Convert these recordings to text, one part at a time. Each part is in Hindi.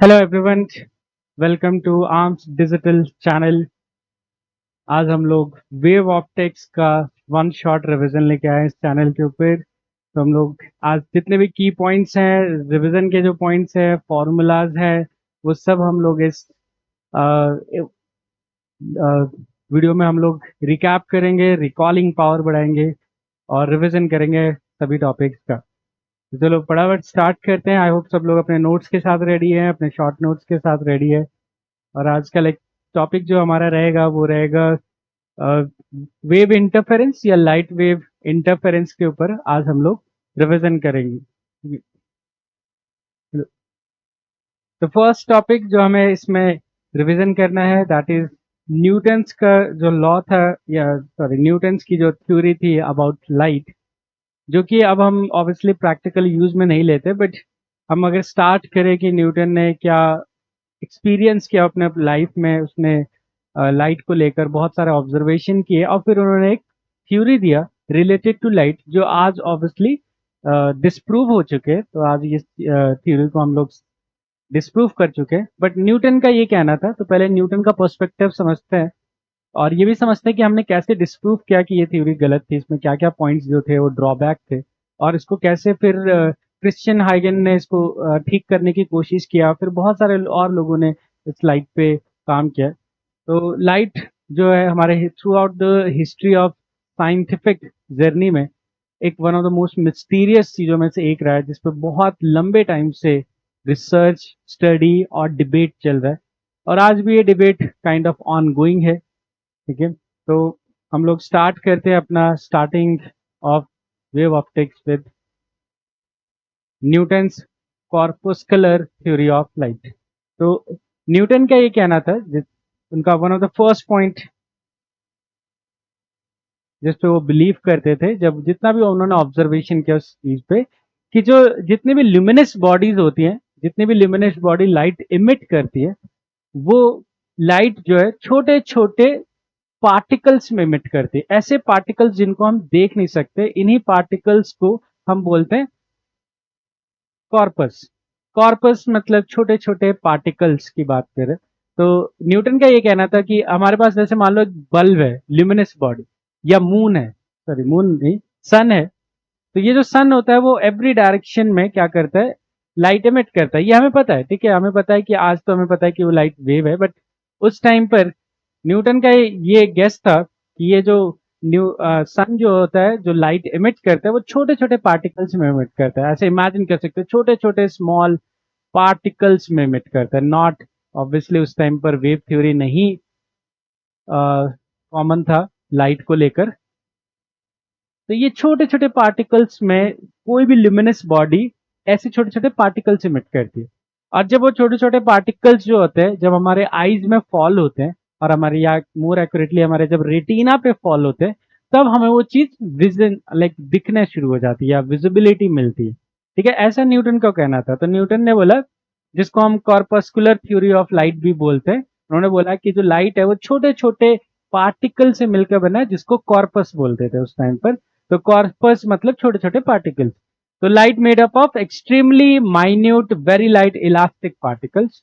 Hello everyone, welcome to arms digital channel. आज हम लोग वेव ऑप्टिक्स का वन शॉट रिवीजन लेके आए हैं इस चैनल के ऊपर। तो हम लोग आज जितने भी की पॉइंट्स हैं, रिवीजन के जो पॉइंट्स हैं, फॉर्मूलाज हैं, वो सब हम लोग इस वीडियो में हम लोग रिकैप करेंगे, रिकॉलिंग पावर बढ़ाएंगे और रिवीजन करेंगे सभी टॉपिक्स का। तो चलो फटाफट स्टार्ट करते हैं। आई होप सब लोग अपने नोट्स के साथ रेडी है, अपने शॉर्ट नोट्स के साथ रेडी है। और आज का लाइक टॉपिक जो हमारा रहेगा वो रहेगा वेव इंटरफेरेंस या लाइट वेव इंटरफेरेंस के ऊपर आज हम लोग रिवीजन करेंगे। तो फर्स्ट टॉपिक जो हमें इसमें रिवीजन करना है दैट इज न्यूटन्स का जो लॉ था, या सॉरी न्यूटन्स की जो थ्योरी थी अबाउट लाइट, जो कि अब हम ऑब्वियसली प्रैक्टिकल यूज में नहीं लेते, बट हम अगर स्टार्ट करें कि न्यूटन ने क्या एक्सपीरियंस किया अपने लाइफ में, उसने लाइट को लेकर बहुत सारे ऑब्जर्वेशन किए और फिर उन्होंने एक थ्योरी दिया रिलेटेड टू लाइट, जो आज ऑब्वियसली डिस्प्रूव हो चुके हैं। तो आज इस थ्योरी को हम लोग डिस्प्रूव कर चुके हैं, बट न्यूटन का ये कहना था। तो पहले न्यूटन का पर्सपेक्टिव समझते हैं और ये भी समझते हैं कि हमने कैसे डिस्प्रूव किया कि ये थ्योरी गलत थी, इसमें क्या क्या पॉइंट्स जो थे वो ड्रॉबैक थे, और इसको कैसे फिर क्रिश्चियन हाइगन ने इसको ठीक करने की कोशिश किया। फिर बहुत सारे और लोगों ने इस लाइट पे काम किया। तो लाइट जो है हमारे through out the history of scientific journey में एक one of the most mysterious चीजों में से एक रहा है, जिसपे बहुत लंबे टाइम से रिसर्च, स्टडी और डिबेट चल रहा है। और आज भी ये debate kind of on going है। ठीक है, तो हम लोग स्टार्ट करते हैं अपना starting of wave optics with Newton's corpuscular theory of light. तो न्यूटन का ये कहना था, उनका one of the first point जिस पे वो बिलीव करते थे, जब जितना भी उन्होंने ऑब्जर्वेशन किया उस चीज पे, कि जो जितनी भी ल्यूमिनस बॉडीज होती हैं, जितनी भी ल्यूमिनस बॉडी लाइट इमिट करती है, वो लाइट जो है छोटे छोटे पार्टिकल्स में इमिट करती है। ऐसे पार्टिकल्स जिनको हम देख नहीं सकते, इन्हीं पार्टिकल्स को हम बोलते हैं कॉर्पस। कॉर्पस मतलब छोटे छोटे पार्टिकल्स की बात करें तो न्यूटन का ये कहना था कि हमारे पास जैसे मान लो एक बल्ब है, ल्यूमिनस बॉडी, या मून है, सॉरी मून नहीं, सन है। तो ये जो सन होता है वो एवरी डायरेक्शन में क्या करता है, लाइट एमिट करता है। ये हमें पता है, ठीक है, हमें पता है कि आज तो हमें पता है कि वो लाइट वेव है, बट उस टाइम पर न्यूटन का ये गेस था कि ये जो सन जो होता है, जो लाइट एमिट करता है, वो छोटे छोटे पार्टिकल्स में एमिट करता है। ऐसे इमेजिन कर सकते हैं, छोटे छोटे स्मॉल पार्टिकल्स में एमिट करता है। नॉट ऑब्वियसली उस टाइम पर वेव थ्योरी नहीं कॉमन था लाइट को लेकर। तो ये छोटे छोटे पार्टिकल्स में कोई भी ल्यूमिनस बॉडी ऐसे छोटे छोटे पार्टिकल्स इमिट करती है। और जब वो छोटे छोटे पार्टिकल्स जो होते हैं, जब हमारे आईज में फॉल होते हैं, और हमारे, या मोर एक्यूरेटली हमारे जब रेटिना पे फॉल होते हैं, तब हमें वो चीज विजन लाइक दिखने शुरू हो जाती है या विजिबिलिटी मिलती है। ठीक है, ऐसा न्यूटन का कहना था। तो न्यूटन ने बोला, जिसको हम कॉर्पस्कुलर थ्योरी ऑफ लाइट भी बोलते हैं, उन्होंने बोला कि जो लाइट है वो छोटे छोटे पार्टिकल से मिलकर बना है, जिसको कॉर्पस बोलते थे उस टाइम पर। तो कॉर्पस मतलब छोटे छोटे पार्टिकल्स। तो light made up of extremely minute very light elastic particles,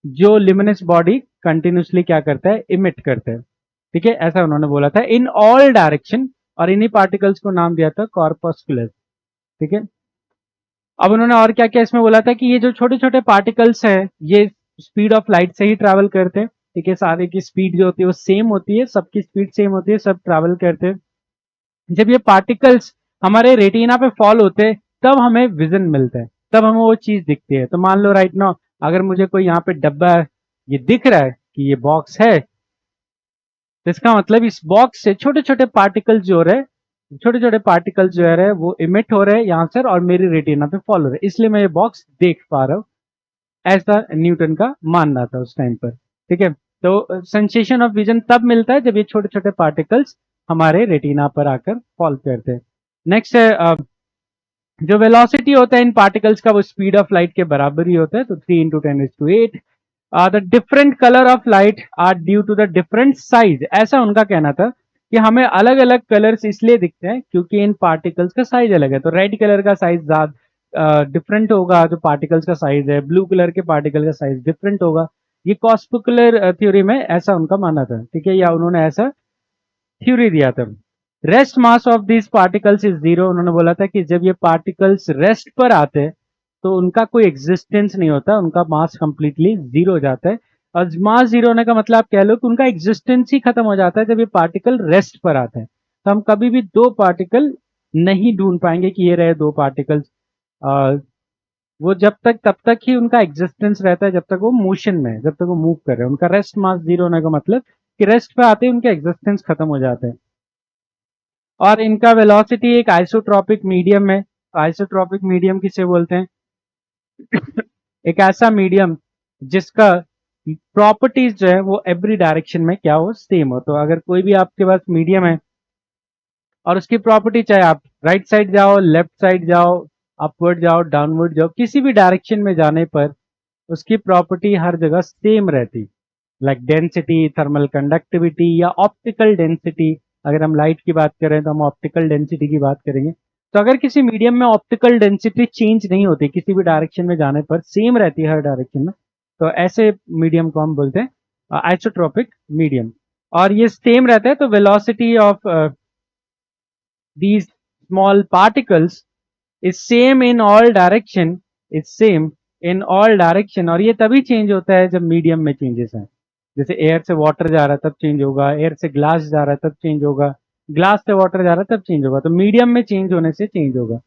जो लिमिनस बॉडी कंटिन्यूसली क्या करता है, इमिट करता है। ठीक है, ऐसा उन्होंने बोला था इन ऑल डायरेक्शन, और इन्हीं पार्टिकल्स को नाम दिया था कॉर्पस्कुलर। ठीक है, अब उन्होंने और क्या क्या इसमें बोला था कि ये जो छोटे छोटे पार्टिकल्स हैं, ये स्पीड ऑफ लाइट से ही ट्रैवल करते हैं। ठीक है, सारे की स्पीड जो होती है वो सेम होती है, सबकी स्पीड सेम होती है, सब ट्रैवल करते हैं। जब ये पार्टिकल्स हमारे रेटिना पे फॉल होते हैं, तब हमें विजन मिलता है, तब हमें वो चीज दिखती है। तो मान लो राइट नाउ अगर मुझे कोई यहाँ पे डब्बा ये दिख रहा है कि ये बॉक्स है, तो इसका मतलब इस बॉक्स से छोटे छोटे पार्टिकल्स जो हो रहे हैं, छोटे छोटे पार्टिकल्स जो है वो इमिट हो रहे हैं यहाँ से, और मेरी रेटिना पे फॉल हो रहे हैं, इसलिए मैं ये बॉक्स देख पा रहा हूँ। ऐसा न्यूटन का मानना था उस टाइम पर। ठीक है, तो सेंसेशन ऑफ विजन तब मिलता है जब ये छोटे छोटे पार्टिकल्स हमारे रेटिना पर आकर फॉल करते हैं। नेक्स्ट है जो वेलोसिटी होता है इन पार्टिकल्स का, वो स्पीड ऑफ लाइट के बराबर ही होता है। तो 3 × 10⁸ the different colour of light are due to the different size. ऐसा उनका कहना था कि हमें अलग अलग कलर्स इसलिए दिखते हैं क्योंकि इन पार्टिकल्स का साइज अलग है। तो रेड कलर का साइज ज्यादा डिफरेंट होगा, जो पार्टिकल्स का साइज है, ब्लू कलर के पार्टिकल का साइज डिफरेंट होगा। ये कॉस्मिकुलर थ्योरी में ऐसा उनका मानना था, ठीक है, या उन्होंने ऐसा थ्योरी दिया था। Rest mass of this particles is zero. उन्होंने बोला था कि जब ये पार्टिकल्स रेस्ट पर आते हैं तो उनका कोई एग्जिस्टेंस नहीं होता, उनका मास कंप्लीटली जीरो हो जाता है। और मास जीरो होने का मतलब आप कह लो कि उनका एग्जिस्टेंस ही खत्म हो जाता है जब ये पार्टिकल रेस्ट पर आते हैं। तो हम कभी भी दो पार्टिकल नहीं ढूंढ पाएंगे कि ये रहे दो पार्टिकल्स। वो जब तक तब तक ही उनका एग्जिस्टेंस रहता है, जब तक वो मोशन में है, जब तक वो मूव कर रहे हैं। उनका रेस्ट मास जीरो होने का मतलब कि रेस्ट पे आते ही उनका एग्जिस्टेंस खत्म हो जाता है। और इनका वेलोसिटी एक आइसोट्रॉपिक मीडियम है। आइसोट्रॉपिक मीडियम किसे बोलते हैं? एक ऐसा मीडियम जिसका प्रॉपर्टीज जो है वो एवरी डायरेक्शन में क्या हो, सेम हो। तो अगर कोई भी आपके पास मीडियम है और उसकी प्रॉपर्टी, चाहे आप राइट साइड जाओ, लेफ्ट साइड जाओ, अपवर्ड जाओ, डाउनवर्ड जाओ, किसी भी डायरेक्शन में जाने पर उसकी प्रॉपर्टी हर जगह सेम रहती, लाइक डेंसिटी, थर्मल कंडक्टिविटी या ऑप्टिकल डेंसिटी। अगर हम लाइट की बात करें तो हम ऑप्टिकल डेंसिटी की बात करेंगे। तो अगर किसी मीडियम में ऑप्टिकल डेंसिटी चेंज नहीं होती, किसी भी डायरेक्शन में जाने पर सेम रहती है हर डायरेक्शन में, तो ऐसे मीडियम को हम बोलते हैं आइसोट्रोपिक मीडियम। और ये सेम रहता है, तो velocity of these small particles is same in all direction, is same in all direction। और ये तभी चेंज होता है जब मीडियम में चेंजेस हैं। जैसे एयर से वाटर जा रहा है तब चेंज होगा, एयर से ग्लास जा रहा है तब चेंज होगा, ग्लास से वाटर जा रहा है तब चेंज होगा। तो मीडियम में चेंज होने से चेंज होगा।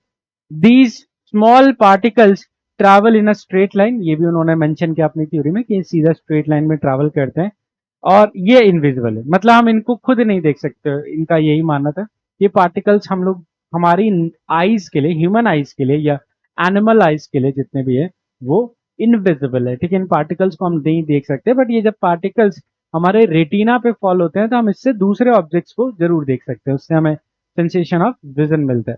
These small particles travel in a straight line. ये भी उन्होंने मेंशन किया अपनी थ्योरी में कि सीधा स्ट्रेट लाइन में ट्रैवल करते हैं। और ये इनविजिबल है, मतलब हम इनको खुद नहीं देख सकते। इनका यही मानना था, ये पार्टिकल्स हम लोग हमारी आईज के लिए, ह्यूमन आईज के लिए या एनिमल आईज के लिए जितने भी है वो इनविजिबल है, ठीक है। इन पार्टिकल्स को हम नहीं देख सकते, बट ये जब पार्टिकल्स हमारे रेटिना पे फॉल होते हैं तो हम इससे दूसरे ऑब्जेक्ट्स को जरूर देख सकते हैं, उससे हमें सेंसेशन ऑफ विजन मिलता है,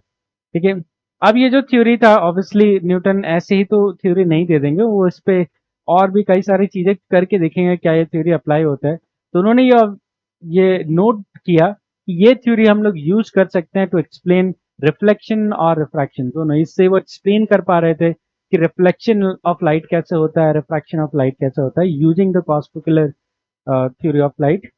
ठीक है। अब ये जो थ्योरी था, ऑब्वियसली न्यूटन ऐसे ही तो थ्योरी नहीं दे देंगे, वो इस पे और भी कई सारी चीजें करके देखेंगे क्या ये थ्योरी अप्लाई होता है। तो उन्होंने ये नोट किया कि ये थ्योरी हम लोग यूज कर सकते हैं टू एक्सप्लेन रिफ्लेक्शन और रिफ्रैक्शन दोनों। इससे वो एक्सप्लेन कर पा रहे थे कि रिफ्लेक्शन ऑफ लाइट कैसे होता है, रिफ्रैक्शन ऑफ लाइट कैसे होता है, using the corpuscular theory of light.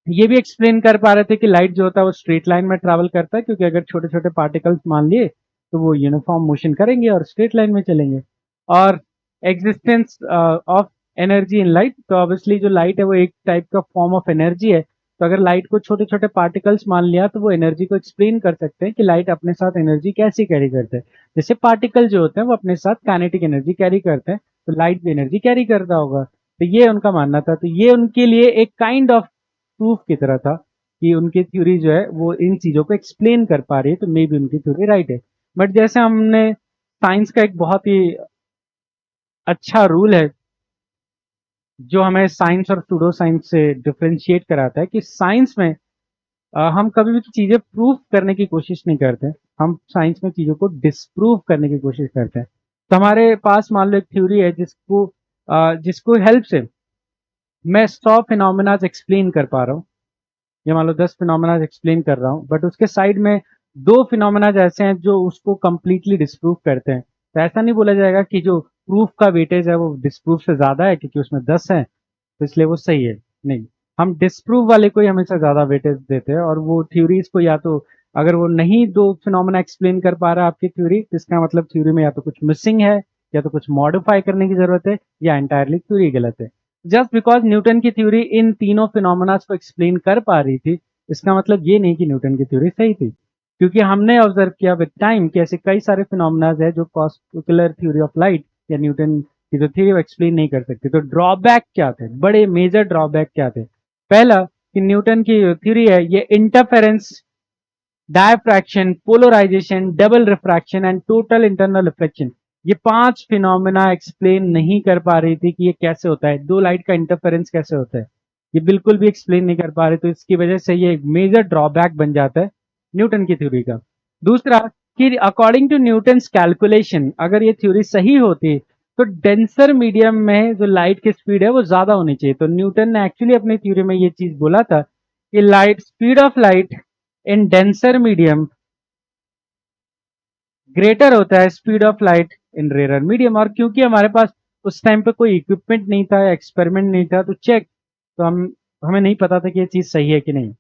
ये भी एक्सप्लेन कर पा रहे थे कि लाइट जो होता है वो स्ट्रेट लाइन में ट्रैवल करता है, क्योंकि अगर छोटे छोटे पार्टिकल्स मान लिए तो वो यूनिफॉर्म मोशन करेंगे और स्ट्रेट लाइन में चलेंगे। और existence of energy in light, तो ऑब्वियसली जो लाइट है वो एक टाइप का फॉर्म ऑफ एनर्जी है। तो अगर लाइट को छोटे छोटे पार्टिकल्स मान लिया तो वो एनर्जी को एक्सप्लेन कर सकते हैं कि लाइट अपने साथ एनर्जी कैसे कैरी करते हैं। जैसे पार्टिकल जो होते हैं वो अपने साथ काइनेटिक एनर्जी कैरी करते हैं, तो लाइट भी एनर्जी कैरी करता होगा। तो ये उनका मानना था। तो ये उनके लिए एक काइंड ऑफ प्रूफ की तरह था कि उनकी थ्योरी जो है वो इन चीजों को एक्सप्लेन कर पा रही है, तो मे भी उनकी थ्योरी राइट है। बट जैसे हमने साइंस का एक बहुत ही अच्छा रूल है जो हमें साइंस और सूडो साइंस से डिफरेंशिएट कराता है, कि साइंस में हम कभी भी चीजें प्रूव करने की कोशिश नहीं करते, हम साइंस में चीजों को डिस्प्रूव करने की कोशिश करते हैं। तो हमारे पास मान लो एक थ्योरी है जिसको हेल्प से मैं 100 फिनोमेना एक्सप्लेन कर पा रहा हूँ, या मान लो 10 फिनोमेना एक्सप्लेन कर रहा हूँ, बट उसके साइड में दो फिनोमेना ऐसे हैं जो उसको कंप्लीटली डिस्प्रूव करते हैं। तो ऐसा नहीं बोला जाएगा कि जो प्रूफ का वेटेज है वो डिस्प्रूव से ज्यादा है क्योंकि उसमें 10 है तो इसलिए वो सही है। नहीं, हम डिस्प्रूव वाले को ही हमेशा ज्यादा वेटेज देते हैं। और वो थ्योरीज को, या तो अगर वो नहीं दो फिनोमेना एक्सप्लेन कर पा रहा है आपकी थ्योरी, तो इसका मतलब थ्योरी में या तो कुछ मिसिंग है, या तो कुछ मॉडिफाई करने की जरूरत है, या एंटायरली थ्योरी गलत है। जस्ट बिकॉज न्यूटन की थ्योरी इन तीनों फिनोमेना को एक्सप्लेन कर पा रही थी, इसका मतलब ये नहीं कि न्यूटन की थ्योरी सही थी। क्योंकि हमने ऑब्जर्व किया विद टाइम कि ऐसे कई सारे फिनोमेना है जो कॉस्मिकुलर थ्योरी ऑफ लाइट या न्यूटन की जो थ्योरी एक्सप्लेन नहीं कर सकते। तो ड्रॉबैक क्या थे, बड़े मेजर ड्रॉबैक क्या थे? पहला, कि न्यूटन की थ्योरी है ये interference, diffraction, polarisation, double refraction and total internal reflection, ये पांच फिनोमेना एक्सप्लेन नहीं कर पा रही थी कि ये कैसे होता है, दो लाइट का इंटरफेरेंस कैसे होता है, ये बिल्कुल भी एक्सप्लेन नहीं कर पा रहे। तो इसकी वजह से ये एक मेजर ड्रॉबैक बन जाता है न्यूटन की थ्योरी का। दूसरा, कि अकॉर्डिंग टू न्यूटन्स कैलकुलेशन, अगर ये थ्योरी सही होती तो डेंसर मीडियम में जो लाइट की स्पीड है वो ज्यादा होनी चाहिए। तो न्यूटन ने एक्चुअली अपनी थ्योरी में ये चीज बोला था कि light, speed of light in denser medium greater होता है speed of light in rare medium. और क्योंकि हमारे पास उस टाइम पे कोई इक्विपमेंट नहीं था, एक्सपेरिमेंट नहीं था, तो चेक, तो हमें नहीं पता था कि ये चीज सही है कि नहीं।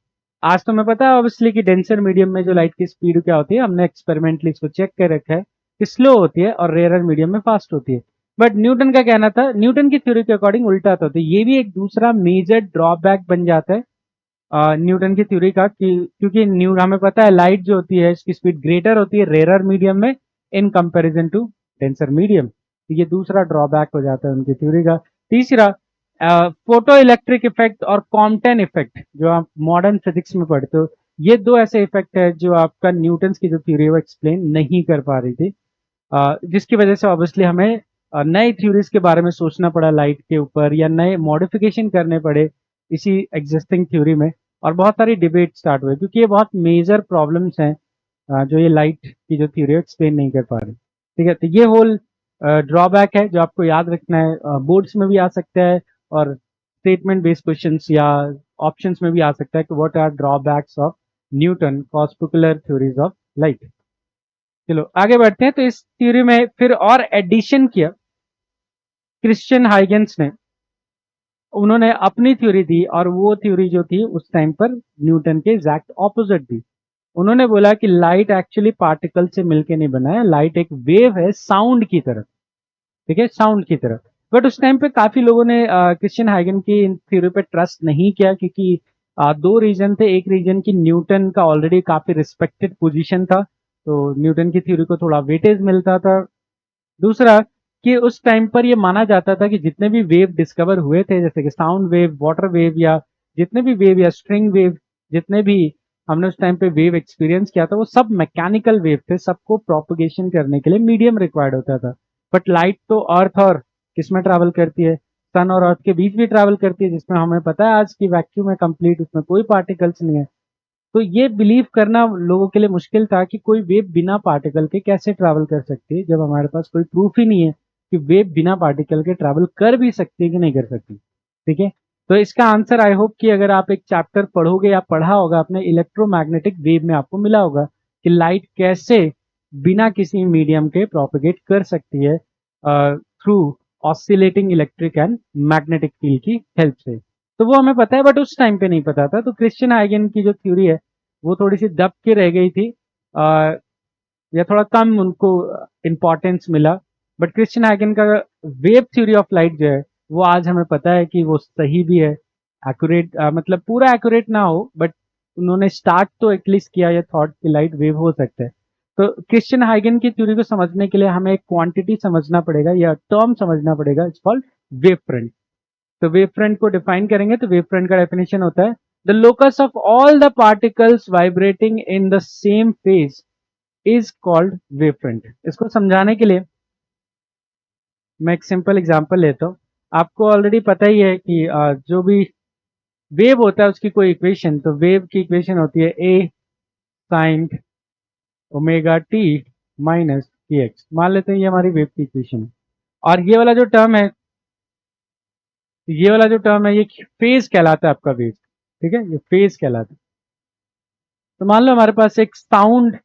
आज तो हमें पता है ऑब्वियसली कि डेंसर मीडियम में जो लाइट की स्पीड क्या होती है, हमने एक्सपेरिमेंटली इसको चेक कर रखा है कि स्लो होती है और रेयर मीडियम में फास्ट होती है। बट न्यूटन का कहना था, न्यूटन की थ्योरी के अकॉर्डिंग उल्टा था। तो ये भी एक दूसरा मेजर ड्रॉबैक बन जाता है न्यूटन की थ्योरी का, कि क्योंकि हमें पता है लाइट जो होती है इसकी स्पीड ग्रेटर होती है रेयर मीडियम में in comparison to denser medium. तो ये दूसरा ड्रॉबैक हो जाता है उनकी थ्योरी का। तीसरा, फोटो इलेक्ट्रिक इफेक्ट और कॉम्पटन इफेक्ट जो आप मॉडर्न फिजिक्स में पढ़ते हो, ये दो ऐसे इफेक्ट है जो आपका न्यूटन की जो थ्योरी है वो एक्सप्लेन नहीं कर पा रही थी, जिसकी वजह से ऑब्वियसली हमें नए थ्योरीज के बारे में सोचना पड़ा लाइट के ऊपर, या नए मॉडिफिकेशन करने पड़े इसी एग्जिस्टिंग थ्योरी में। और बहुत सारी डिबेट स्टार्ट हुए क्योंकि ये बहुत मेजर प्रॉब्लम्स हैं जो ये लाइट की जो थ्योरी है एक्सप्लेन नहीं कर पा रही। ठीक है, तो ये होल ड्रॉबैक है जो आपको याद रखना है। बोर्ड्स में भी आ सकता है और स्टेटमेंट बेस्ड क्वेश्चंस या ऑप्शंस में भी आ सकता है कि what are drawbacks of Newton corpuscular theories of light. चलो आगे बढ़ते हैं। तो इस थ्योरी में फिर और एडिशन किया क्रिश्चियन हाइगेंस ने। उन्होंने अपनी थ्योरी दी और वो थ्योरी जो थी उस टाइम पर न्यूटन के एग्जैक्ट ऑपोजिट थी। उन्होंने बोला कि लाइट एक्चुअली पार्टिकल से मिलके नहीं बना है, लाइट एक वेव है साउंड की तरह। ठीक है, साउंड की तरह। बट उस टाइम पे काफी लोगों ने क्रिश्चियन हाइगन की थ्योरी पे ट्रस्ट नहीं किया, क्योंकि दो रीजन थे। एक रीजन की न्यूटन का ऑलरेडी काफी रिस्पेक्टेड पोजीशन था, तो न्यूटन की थ्योरी को थोड़ा वेटेज मिलता था। दूसरा, कि उस टाइम पर ये माना जाता था कि जितने भी वेव डिस्कवर हुए थे, जैसे कि साउंड वेव, वाटर वेव, या जितने भी वेव या स्ट्रिंग वेव, जितने भी हमने उस टाइम पे वेव एक्सपीरियंस किया था, वो सब मैकेनिकल वेव थे। सबको प्रोपोगेशन करने के लिए मीडियम रिक्वायर्ड होता था। बट लाइट तो अर्थ और किसमें ट्रैवल करती है, सन और अर्थ के बीच भी ट्रैवल करती है, जिसमें हमें पता है आज की वैक्यूम है कंप्लीट, उसमें कोई पार्टिकल्स नहीं है। तो ये बिलीव करना लोगों के लिए मुश्किल था कि कोई वेव बिना पार्टिकल के कैसे ट्रैवल कर सकती है, जब हमारे पास कोई प्रूफ ही नहीं है कि वेव बिना पार्टिकल के ट्रैवल कर भी सकती है कि नहीं कर सकती। ठीक है, तो इसका आंसर आई होप कि अगर आप एक चैप्टर पढ़ोगे या पढ़ा होगा अपने इलेक्ट्रोमैग्नेटिक वेव में, आपको मिला होगा कि लाइट कैसे बिना किसी मीडियम के प्रोपेगेट कर सकती है through oscillating electric and magnetic field की हेल्प से। तो वो हमें पता है, बट उस टाइम पे नहीं पता था। तो क्रिश्चियन हाइगन की जो थ्योरी है वो थोड़ी सी दब के रह गई थी, या थोड़ा कम उनको इम्पोर्टेंस मिला। बट क्रिश्चियन हाइगन का वेव थ्योरी ऑफ लाइट जो है वो आज हमें पता है कि वो सही भी है, एक्यूरेट, मतलब पूरा एक्यूरेट ना हो, बट उन्होंने स्टार्ट तो एटलीस्ट किया ये थॉट कि लाइट वेव हो सकता है। तो क्रिश्चियन हाइगन की थ्योरी को समझने के लिए हमें एक क्वांटिटी समझना पड़ेगा या टर्म समझना पड़ेगा, इट्स कॉल्ड वेव फ्रंट। तो वेव फ्रंट को डिफाइन करेंगे तो वेव फ्रंट का डेफिनेशन होता है the locus of all the particles vibrating in the same phase is called wave front. इसको समझाने के लिए मैं एक सिंपल एग्जांपल लेता हूं। आपको ऑलरेडी पता ही है कि जो भी वेव होता है उसकी कोई इक्वेशन, तो वेव की इक्वेशन होती है A sine omega t minus t x. मान लेते हैं ये हमारी वेव की इक्वेशन है। और ये वाला जो टर्म है ये फेज कहलाता है आपका वेव। ठीक है, ये फेज कहलाता है। तो मान लो हमारे पास एक साउंड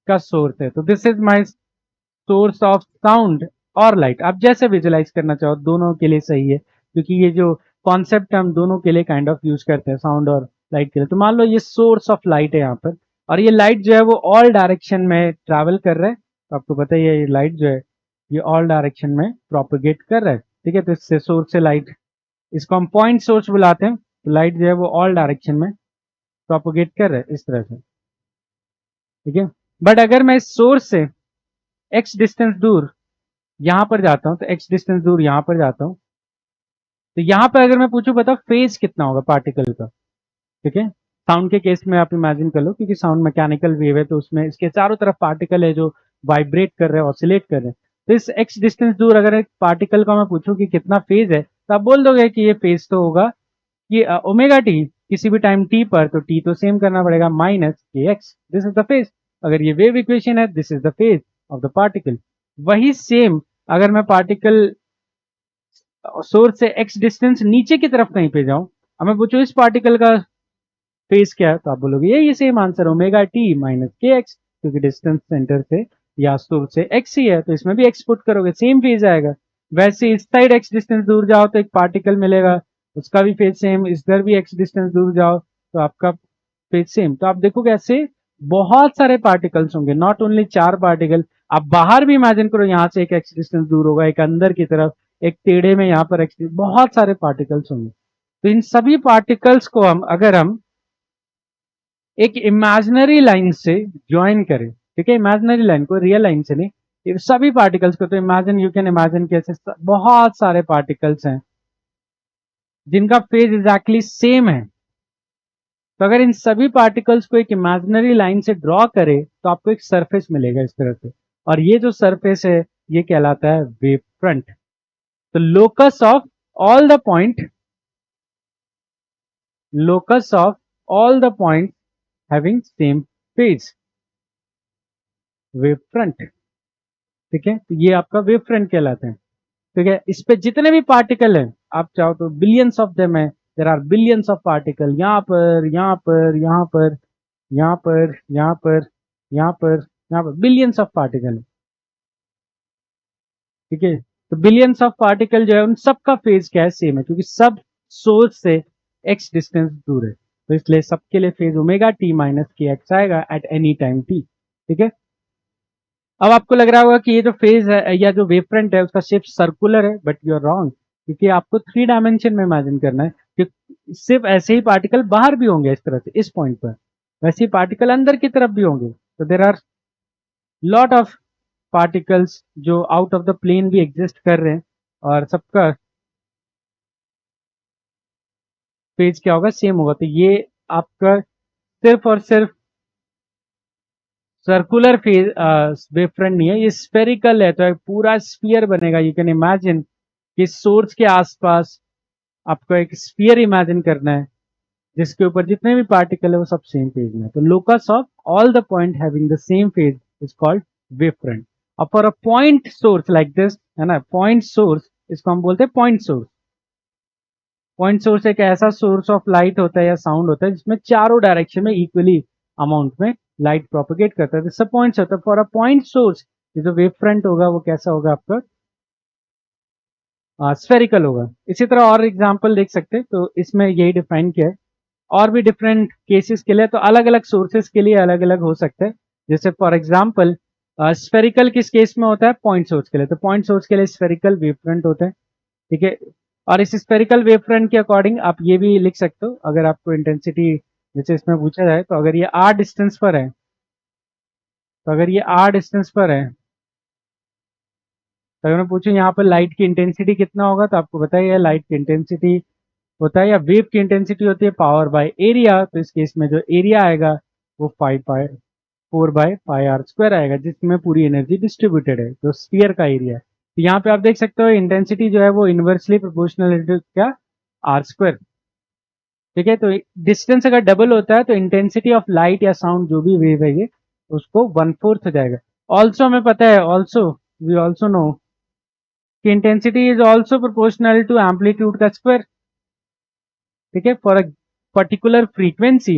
का सोर्स है, तो this is my source of sound और लाइट। आप जैसे विजुलाइज करना चाहो, दोनों के लिए सही है, क्योंकि ये जो कॉन्सेप्ट हम दोनों के लिए काइंड ऑफ यूज करते हैं, साउंड और लाइट के लिए। तो मान लो ये सोर्स ऑफ लाइट है यहाँ पर, और ये लाइट जो है वो ऑल डायरेक्शन में ट्रैवल कर रहा है। तो आपको पता ही है ये लाइट जो है ये ऑल डायरेक्शन में प्रोपोगेट कर रहा है। ठीक है, तो इससे सोर्स से लाइट, इसको हम पॉइंट सोर्स बुलाते हैं। तो लाइट जो है वो ऑल डायरेक्शन में प्रोपोगेट कर रहा है इस तरह से। ठीक है, बट अगर मैं इस सोर्स से एक्स डिस्टेंस दूर यहां पर जाता हूं, तो एक्स डिस्टेंस दूर यहां पर जाता हूं, तो यहां पर अगर मैं पूछूं बताओ फेज कितना होगा पार्टिकल का। ठीक है, साउंड के केस में आप इमेजिन कर लो, क्योंकि साउंड मैकेनिकल वेव है, तो उसमें इसके चारों तरफ पार्टिकल है जो वाइब्रेट कर रहे हैं, ऑसिलेट कर रहे हैं। तो इस एक्स डिस्टेंस दूर अगर एक पार्टिकल का मैं पूछूं कि कितना फेज है, तो आप बोल दोगे कि ये फेज तो होगा कि ओमेगा टी किसी भी टाइम टी पर, तो टी तो सेम करना पड़ेगा माइनस के x, this is the phase. अगर ये वेव इक्वेशन है, this is the phase of the particle. वही सेम अगर मैं पार्टिकल सोर्स से एक्स डिस्टेंस नीचे की तरफ कहीं पे जाऊं, अब मैं पूछूं इस पार्टिकल का फेज क्या है, तो आप बोलोगे ये same answer omega t minus के एक्स। क्योंकि डिस्टेंस सेंटर से या सोर्स से x ही है, तो इसमें भी x पुट करोगे सेम फेज आएगा। वैसे इस साइड x डिस्टेंस दूर जाओ तो एक पार्टिकल मिलेगा, उसका भी फेज सेम, इधर भी x डिस्टेंस दूर जाओ तो आपका फेज सेम। तो आप देखोगे ऐसे बहुत सारे पार्टिकल्स होंगे, नॉट ओनली 4 पार्टिकल। आप बाहर भी इमेजिन करो, यहाँ से एक x डिस्टेंस दूर होगा, एक अंदर की तरफ, एक टेढ़े में यहाँ पर x, बहुत सारे पार्टिकल्स होंगे। तो इन सभी पार्टिकल्स को हम एक इमेजिनरी लाइन से ज्वाइन करें, ठीक है, इमेजिनरी लाइन को, रियल लाइन से नहीं, ये सभी पार्टिकल्स को, तो इमेजिन, यू कैन इमेजिन कैसे बहुत सारे पार्टिकल्स हैं जिनका फेज एग्जैक्टली सेम है। तो अगर इन सभी पार्टिकल्स को एक इमेजिनरी लाइन से ड्रॉ करें तो आपको एक सरफेस मिलेगा इस तरह से, और ये जो सरफेस है ये कहलाता है वेव फ्रंट। तो locus of all the point, locus of all the point having same phase, wave front, ठीक है। तो ये आपका वेव फ्रंट कहलाते हैं, ठीक है। इस पे जितने भी पार्टिकल हैं, आप चाहो तो बिलियंस ऑफ देम है, there are billions of particle, यहाँ पर, यहाँ पर, यहाँ पर, यहाँ पर, यहाँ पर, यहाँ पर, यहाँ पर बिलियंस ऑफ पार्टिकल है, ठीक है। तो बिलियंस ऑफ पार्टिकल जो है उन सबका फेज क्या है, सेम है, क्योंकि सब सोर्स से x डिस्टेंस दूर है, तो इसलिए सबके लिए फेज ओमेगा टी माइनस के एक्स आएगा एट एनी टाइम t, ठीक है। अब आपको लग रहा होगा कि ये जो फेज है या जो वेव फ्रंट है उसका शेप सर्कुलर है, बट यू आर रॉन्ग, क्योंकि आपको 3 डायमेंशन में इमेजिन करना है कि सिर्फ ऐसे ही पार्टिकल बाहर भी होंगे इस तरह से, इस पॉइंट पर, वैसे ही पार्टिकल अंदर की तरफ भी होंगे। तो there are lot of particles जो आउट ऑफ द प्लेन भी एग्जिस्ट कर रहे हैं, और सबका फेज क्या होगा, सेम होगा। तो ये आपका सिर्फ और सिर्फ सर्कुलर फेज वेव फ्रंट नहीं है, ये स्फेरिकल है, तो एक पूरा स्फीयर बनेगा। यू कैन इमेजिन कि सोर्स के आसपास आपको एक स्फीयर इमेजिन करना है जिसके ऊपर जितने भी पार्टिकल है वो सब सेम फेज में है। तो locus of all the point having the same phase is called wave front. और for a point source like this, है ना, पॉइंट सोर्स, इसको हम बोलते हैं पॉइंट सोर्स। पॉइंट सोर्स एक ऐसा सोर्स ऑफ लाइट होता है या साउंड होता है जिसमें चारों डायरेक्शन में इक्वली अमाउंट में लाइट प्रोपोगेट करता है, तो पॉइंट्स होता है। फॉर अ पॉइंट सोर्स ये जो वेव फ्रंट होगा वो कैसा होगा आपका, स्फेरिकल होगा। इसी तरह और एग्जांपल देख सकते हैं, तो इसमें यही डिफाइन किया है। और भी डिफरेंट केसेस के लिए तो अलग अलग सोर्सेस के लिए अलग अलग हो सकता है। जैसे फॉर एग्जांपल स्फेरिकल किस केस में होता है, पॉइंट सोर्स के लिए, तो पॉइंट सोर्स के लिए स्फेरिकल वेव फ्रंट होता है, ठीक है। और इस स्फेरिकल वेव फ्रंट के अकॉर्डिंग आप ये भी लिख सकते हो, अगर आपको इंटेंसिटी जैसे इसमें पूछा जाए, तो अगर ये r डिस्टेंस पर है, तो अगर ये r डिस्टेंस पर है, तो अगर मैं पूछूं यहाँ पर लाइट की इंटेंसिटी कितना होगा, तो आपको बताइए लाइट की इंटेंसिटी होता है या वेव की इंटेंसिटी होती है पावर बाय एरिया। तो इस केस में जो एरिया आएगा वो 4/5r² आएगा, जिसमें पूरी एनर्जी डिस्ट्रीब्यूटेड है, जो स्फीयर का एरिया है। तो यहाँ पे आप देख सकते हो इंटेंसिटी जो है वो इनवर्सली प्रोपोर्शनल टू क्या, r², ठीक है। तो डिस्टेंस अगर डबल होता है तो इंटेंसिटी ऑफ लाइट या साउंड जो भी वेव है ये उसको 1/4 हो जाएगा। ऑल्सो हमें पता है, ऑल्सो वी ऑल्सो नो कि intensity is also proportional to amplitude का स्क्वायर, ठीक है। For a particular frequency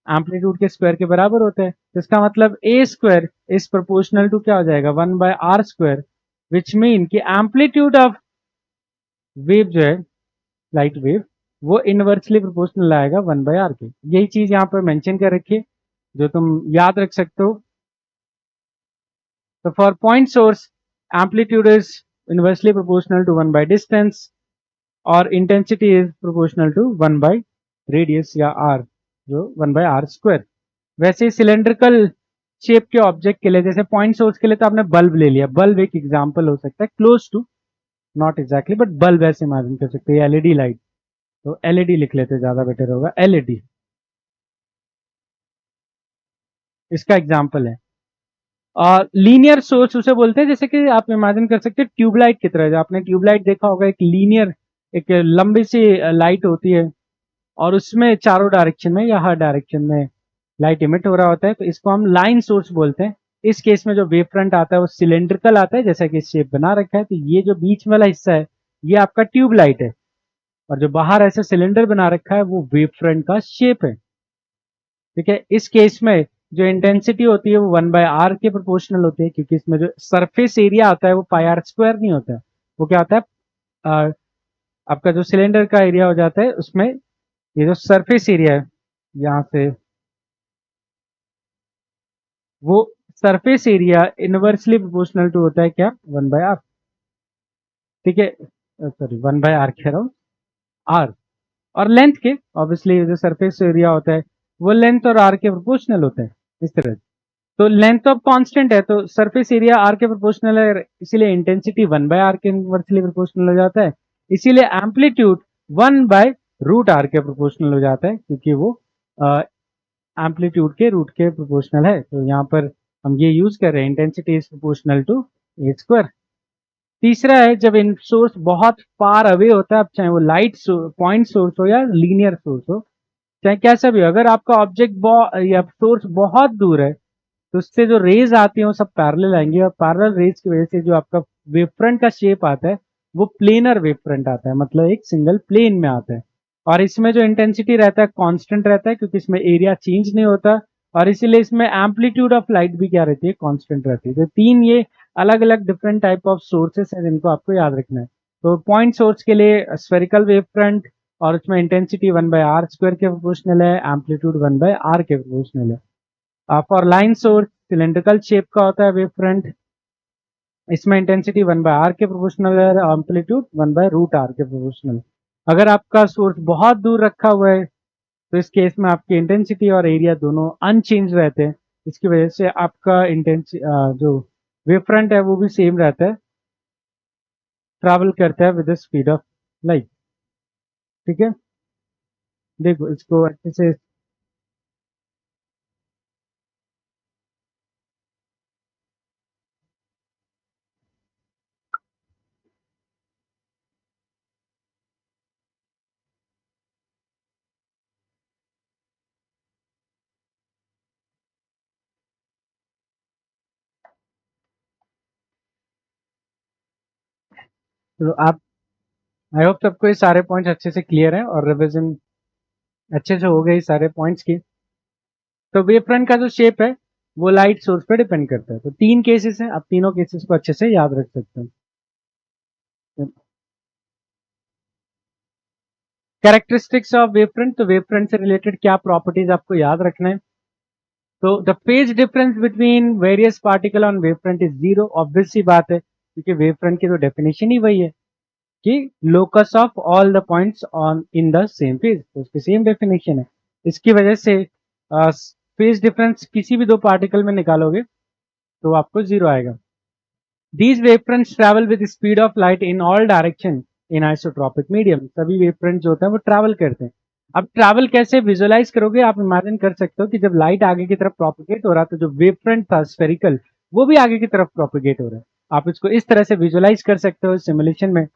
amplitude के स्क्वायर के बराबर होता है, तो इसका मतलब a² इज प्रोपोर्शनल टू क्या हो जाएगा, 1/r², विच मीन कि एम्पलीट्यूड ऑफ वेव जो है, लाइट वेव, वो इनवर्सली प्रोपोर्शनल आएगा 1/r के। यही चीज यहाँ पर मेंशन कर रखी है जो तुम याद रख सकते हो। तो for point source amplitude is inversely proportional to 1/डिस्टेंस, और इंटेंसिटी इज प्रोपोर्शनल टू 1/रेडियस या r, जो 1/r²। वैसे सिलेंड्रिकल शेप के ऑब्जेक्ट के लिए, जैसे पॉइंट सोर्स के लिए तो आपने बल्ब ले लिया, बल्ब एक एग्जांपल हो सकता है, close to, not exactly, but bulb ऐसे इमेजिन कर सकते हैं, एलईडी लाइट, तो एलईडी लिख लेते ज्यादा बेटर होगा, एलईडी इसका एग्जांपल है। और लीनियर सोर्स उसे बोलते हैं, जैसे कि आप इमेजिन कर सकते हैं ट्यूबलाइट की तरह, जो आपने ट्यूबलाइट देखा होगा, एक लीनियर, एक लंबी सी लाइट होती है और उसमें चारों डायरेक्शन में या हर डायरेक्शन में लाइट इमिट हो रहा होता है, तो इसको हम लाइन सोर्स बोलते हैं। इस केस में जो वेव फ्रंट आता है वो सिलेंड्रिकल आता है, जैसा कि शेप बना रखा है, तो ये जो बीच वाला हिस्सा है ये आपका ट्यूबलाइट है, और जो बाहर ऐसे सिलेंडर बना रखा है वो वेव फ्रंट का शेप है, ठीक है। इस केस में जो इंटेंसिटी होती है वो 1/r के प्रोपोर्शनल होती है, क्योंकि इसमें जो सरफेस एरिया आता है वो πr² नहीं होता है, वो क्या होता है, आपका जो सिलेंडर का एरिया हो जाता है उसमें ये जो सरफेस एरिया है यहाँ से, वो surface area inversely proportional to होता है क्या, 1/r। ठीक है, सॉरी 1/r कह रहा हूँ, आर और लेंथ के, ऑब्वियसली जो सरफेस एरिया होता है वो लेंथ और आर के प्रोपोर्शनल होता है इस तरह से। तो लेंथ ऑफ कांस्टेंट है तो सरफेस एरिया आर के प्रोपोर्शनल है, इसीलिए इंटेंसिटी 1/r के इनवर्सली प्रोपोर्शनल हो जाता है। इसीलिए एम्पलीट्यूड 1/√r के प्रोपोर्शनल हो जाता है, क्योंकि वो एम्पलीट्यूड के रूट के प्रोपोर्शनल है। तो यहाँ पर हम ये यूज कर रहे हैं, intensity is proportional to a²। तीसरा है जब इन सोर्स बहुत फार अवे होता है, अब चाहे वो लाइट पॉइंट सोर्स हो या लीनियर सोर्स हो, चाहे कैसा भी हो, अगर आपका ऑब्जेक्ट या सोर्स बहुत दूर है तो उससे जो रेज आती हैं वो सब पैरेलल आएंगी, और पैरेलल रेज की वजह से जो आपका वेव फ्रंट का शेप आता है वो प्लेनर वेव फ्रंट आता है, मतलब एक सिंगल प्लेन में आता है। और इसमें जो इंटेंसिटी रहता है कांस्टेंट रहता है, क्योंकि इसमें एरिया चेंज नहीं होता, और इसीलिए इसमें एम्पलीट्यूड ऑफ लाइट भी क्या रहती है, कांस्टेंट रहती है। तो तीन ये अलग अलग डिफरेंट टाइप ऑफ सोर्सेस हैं जिनको आपको याद रखना है। तो पॉइंट सोर्स के लिए स्फेरिकल वेव फ्रंट, और उसमें इंटेंसिटी 1/r² के प्रोपोर्शनल है, एम्पलीट्यूड 1/r के प्रोपोर्शनल है। For line source cylindrical shape का होता है वेव फ्रंट, इसमें इंटेंसिटी 1/r के प्रोपोर्शनल है, एम्पलीट्यूड 1/√r के प्रोपोर्शनल। अगर आपका सोर्स बहुत दूर रखा हुआ है तो इस केस में आपकी इंटेंसिटी और एरिया दोनों अनचेंज रहते हैं, इसकी वजह से आपका जो वेव फ्रंट है वो भी सेम रहता है, ट्रैवल करता है with the speed of light. ठीक है, देखो इसको अच्छे से। तो आप, आई होप सबको ये सारे पॉइंट्स अच्छे से क्लियर है और रिविजन अच्छे से हो गए सारे पॉइंट्स की। तो वेव फ्रंट का जो शेप है वो लाइट सोर्स पे डिपेंड करता है। तो तीन केसेस हैं, आप तीनों केसेस को अच्छे से याद रख सकते हैं। कैरेक्टरिस्टिक्स ऑफ वेव फ्रंट, तो वेव फ्रंट से रिलेटेड क्या प्रॉपर्टीज आपको याद रखना है। तो the phase difference between various particle on wave front is zero, obvious सी बात है, क्योंकि वेव फ्रंट की तो डेफिनेशन ही वही है कि locus of all the points on in the same phase, तो उसकी सेम डेफिनेशन है। इसकी वजह से फेज डिफरेंस किसी भी दो पार्टिकल में निकालोगे तो आपको जीरो आएगा। These wavefronts travel with the speed of light in all direction in isotropic medium। सभी वेवफ्रंट जो होते हैं वो ट्रैवल करते हैं। अब ट्रैवल कैसे विजुअलाइज करोगे, आप इमेजिन कर सकते हो कि जब लाइट आगे की तरफ प्रोपिगेट हो रहा है तो जो वेवफ्रंट था स्फेरिकल वो भी आगे की तरफ प्रोपिगेट हो रहा है। आप इसको इस तरह से विजुअलाइज कर सकते हो सिमुलेशन में,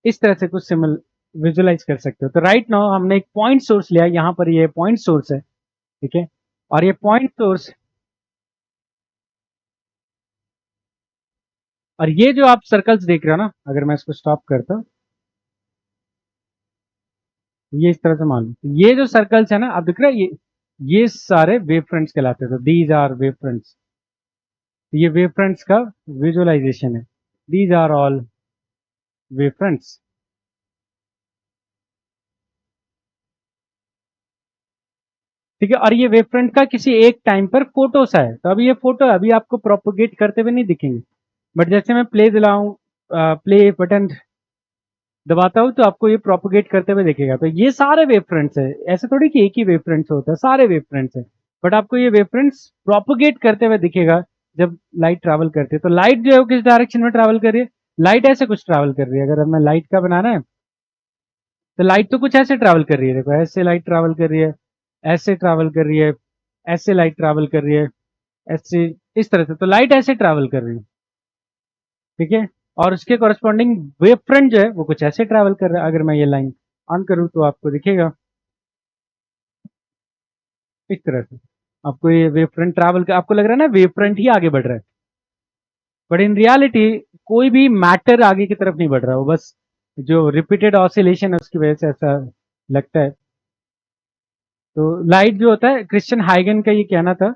इस तरह से कुछ सिमुल विजुअलाइज कर सकते हो। तो राइट नाउ हमने एक पॉइंट सोर्स लिया, यहाँ पर ये पॉइंट सोर्स है, ठीक है, और ये पॉइंट सोर्स, और ये जो आप सर्कल्स देख रहे हो ना, अगर मैं इसको स्टॉप करता हूँ, ये इस तरह से मान लो ये जो सर्कल्स है ना, आप दिख रहा है, ये सारे वेव फ्रंट्स कहलाते हैं। तो दीज आर वेव फ्रंट्स, ये वेव फ्रंट्स का विजुअलाइजेशन है। These are all wave fronts. ठीक है, और ये वेव फ्रंट का किसी एक टाइम पर फोटो सा है, तो अभी ये फोटो अभी आपको प्रोपोगेट करते हुए नहीं दिखेंगे, बट जैसे मैं प्ले दिलाऊं, प्ले बटन दबाता हूं तो आपको ये प्रोपोगेट करते हुए दिखेगा। तो ये सारे वेव फ्रंट्स है, ऐसे थोड़ी कि एक ही वेव फ्रंट्स होता है, सारे वेव फ्रंट्स है, बट आपको ये वेव फ्रंट्स प्रोपोगेट करते हुए दिखेगा जब लाइट ट्रैवल करती है। तो लाइट जो है वो किस डायरेक्शन में ट्रैवल कर रही है, लाइट ऐसे कुछ ट्रैवल कर रही है। अगर हमें लाइट का बनाना है तो लाइट तो कुछ ऐसे ट्रैवल कर रही है, देखो ऐसे लाइट ट्रैवल कर रही है, ऐसे ट्रैवल कर रही है, ऐसे लाइट ट्रैवल कर रही है, ऐसे, इस तरह से। तो लाइट ऐसे ट्रैवल कर रही है, ठीक है, और उसके कॉरेस्पॉन्डिंग वेव फ्रंट जो है वो कुछ ऐसे ट्रैवल कर रहा है। अगर मैं ये लाइन ऑन करूं तो आपको दिखेगा इस तरह से। आपको ये वेव फ्रंट ट्रैवल का आपको लग रहा है ना वेव फ्रंट ही आगे बढ़ रहा है, बट इन रियलिटी कोई भी मैटर आगे की तरफ नहीं बढ़ रहा, वो बस जो रिपीटेड ऑसिलेशन है उसकी वजह से ऐसा लगता है। तो लाइट जो होता है, क्रिश्चियन हाइगन का ये कहना था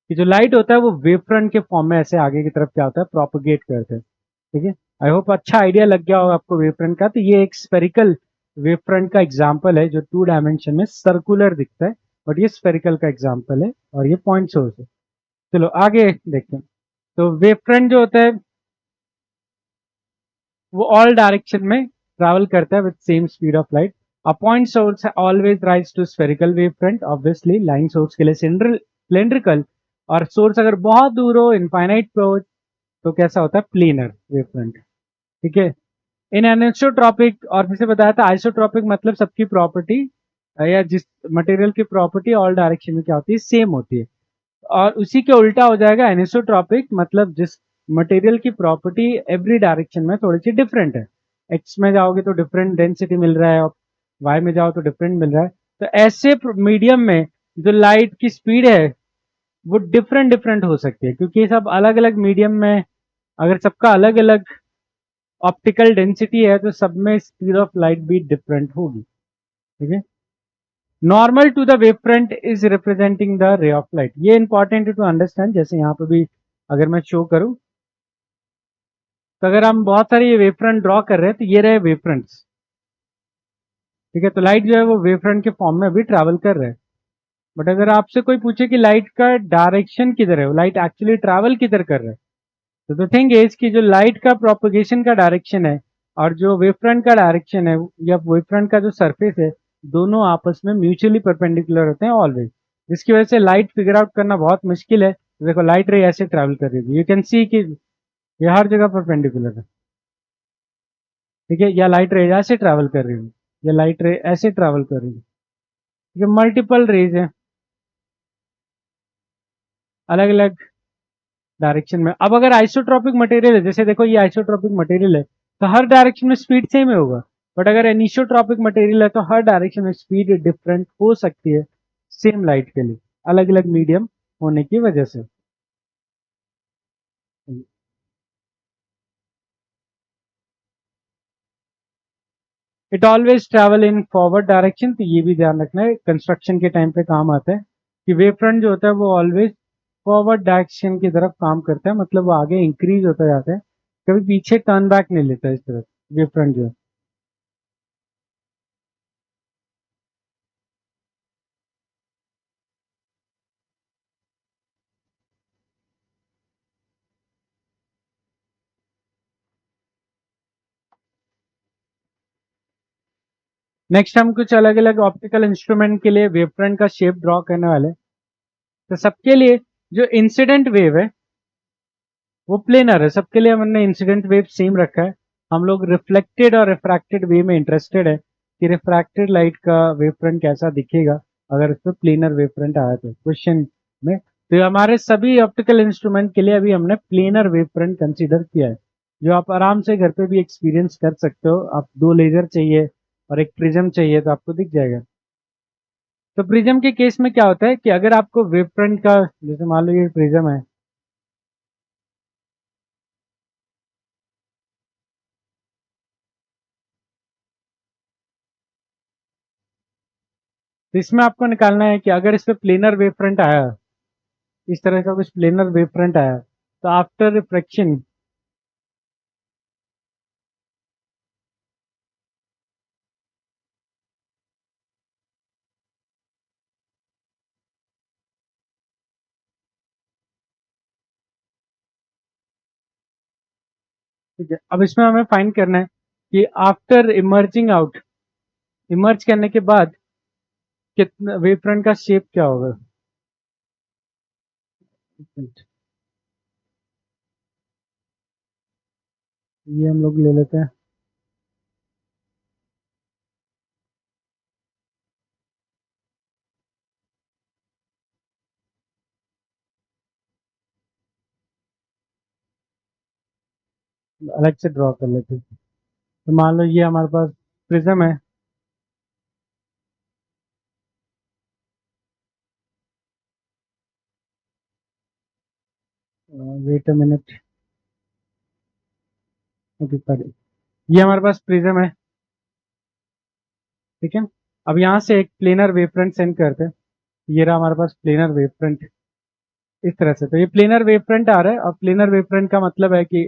कि जो लाइट होता है वो वेव फ्रंट के फॉर्म में ऐसे आगे की तरफ क्या होता है, प्रोपोगेट करते हैं। ठीक है, आई होप अच्छा आइडिया लग गया होगा आपको वेव फ्रंट का। तो ये एक स्फेरिकल वेव फ्रंट का एग्जाम्पल है जो 2 डायमेंशन में सर्कुलर दिखता है, बट ये स्फेरिकल का एग्जाम्पल है और ये पॉइंट सोर्स है। चलो आगे देखते हैं। तो वेव फ्रंट जो होता है वो ऑल डायरेक्शन में ट्रैवल करता है with same speed of light. A point source always rise to spherical wave front, obviously line source के लिए सिलेंड्रिकल, और सोर्स अगर बहुत दूर हो, इनफाइनाइट पे हो, तो कैसा होता है, प्लेनर वेव फ्रंट। ठीक है, इन एनिसोट्रॉपिक, और जैसे बताया था आइसोट्रॉपिक मतलब सबकी प्रॉपर्टी या जिस मटेरियल की प्रॉपर्टी ऑल डायरेक्शन में क्या होती है, सेम होती है। और उसी के उल्टा हो जाएगा एनिसोट्रॉपिक, मतलब जिस मटेरियल की प्रॉपर्टी एवरी डायरेक्शन में थोड़ी सी डिफरेंट है। एक्स में जाओगे तो डिफरेंट डेंसिटी मिल रहा है, और वाई में जाओ तो डिफरेंट मिल रहा है। तो ऐसे मीडियम में जो लाइट की स्पीड है वो डिफरेंट डिफरेंट हो सकती है, क्योंकि ये सब अलग अलग मीडियम में अगर सबका अलग अलग ऑप्टिकल डेंसिटी है तो सब में स्पीड ऑफ लाइट भी डिफरेंट होगी। ठीक है, normal to the wave front is representing the ray of light. ये इंपॉर्टेंट टू अंडरस्टैंड। जैसे यहाँ पे भी अगर मैं शो करूं, तो अगर हम बहुत सारे ये वेव फ्रंट ड्रॉ कर रहे हैं तो ये रहे वेव फ्रंट्स। ठीक है, तो लाइट जो है वो वेव फ्रंट के फॉर्म में अभी ट्रैवल कर रहे हैं। बट अगर आपसे कोई पूछे कि लाइट का डायरेक्शन किधर है, लाइट एक्चुअली ट्रैवल किधर कर रहा है, तो द थिंग इज कि जो लाइट का प्रोपगेशन का डायरेक्शन है और जो वेव फ्रंट का डायरेक्शन है या वेव फ्रंट का जो सरफेस है, दोनों आपस में म्यूचुअली परपेंडिकुलर होते हैं ऑलवेज, जिसकी वजह से लाइट फिगर आउट करना बहुत मुश्किल है। देखो लाइट रे ऐसे ट्रैवल कर रही है, यू कैन सी कि ये हर जगह परपेंडिकुलर है। ठीक है, या लाइट रे ऐसे ट्रैवल कर रही है, या लाइट रे ऐसे ट्रैवल कर रही है। ये मल्टीपल रेज है अलग अलग डायरेक्शन में। अब अगर आइसोट्रॉपिक मटेरियल है, जैसे देखो ये आइसोट्रॉपिक मटेरियल है, तो हर डायरेक्शन में स्पीड सेम ही होगा। बट अगर एनिसोट्रॉपिक मटेरियल है तो हर डायरेक्शन में स्पीड डिफरेंट हो सकती है, सेम लाइट के लिए, अलग अलग मीडियम होने की वजह से। It always travel in forward direction. तो ये भी ध्यान रखना है, कंस्ट्रक्शन के टाइम पे काम आता है कि वेव फ्रंट जो होता है वो ऑलवेज फॉरवर्ड डायरेक्शन की तरफ काम करता है, मतलब वो आगे इंक्रीज होता जाता है, कभी पीछे टर्न बैक नहीं लेता इस तरफ वेव फ्रंट जो है। नेक्स्ट हम कुछ अलग अलग ऑप्टिकल इंस्ट्रूमेंट के लिए वेव फ्रंट का शेप ड्रॉ करने वाले हैं। तो सबके लिए जो इंसिडेंट वेव है वो प्लेनर है, सबके लिए हमने इंसिडेंट वेव सेम रखा है। हम लोग रिफ्लेक्टेड और रिफ्रैक्टेड वे में इंटरेस्टेड है कि रिफ्रैक्टेड लाइट का वेव फ्रंट कैसा दिखेगा अगर उस पर प्लेनर वेव फ्रंट आया तो क्वेश्चन में। तो हमारे सभी ऑप्टिकल इंस्ट्रूमेंट के लिए अभी हमने प्लेनर वेव फ्रंट कंसीडर किया है, जो आप आराम से घर पे भी एक्सपीरियंस कर सकते हो। आप 2 लेजर चाहिए और एक प्रिज्म चाहिए तो आपको दिख जाएगा। तो प्रिज्म के केस में क्या होता है कि अगर आपको वेव फ्रंट का, जैसे मान लो ये प्रिज्म है, तो इसमें आपको निकालना है कि अगर इस पे प्लेनर वेव फ्रंट आया, इस तरह का कुछ प्लेनर वेव फ्रंट आया, तो आफ्टर रिफ्रैक्शन ठीक है, अब इसमें हमें फाइंड करना है कि आफ्टर इमर्जिंग आउट, इमर्ज करने के बाद कितना वेव फ्रंट का शेप क्या होगा। ये हम लोग ले लेते हैं, अलग से ड्रॉ कर लेते हैं। तो मान लो ये हमारे पास प्रिज्म है। Wait a minute, okay sorry, ये हमारे पास प्रिज्म है। ठीक है, अब यहाँ से एक प्लेनर वेव फ्रंट सेंड करते हैं। ये रहा हमारे पास प्लेनर वेव फ्रंट इस तरह से। तो ये प्लेनर वेव फ्रंट आ रहा है, और प्लेनर वेव फ्रंट का मतलब है कि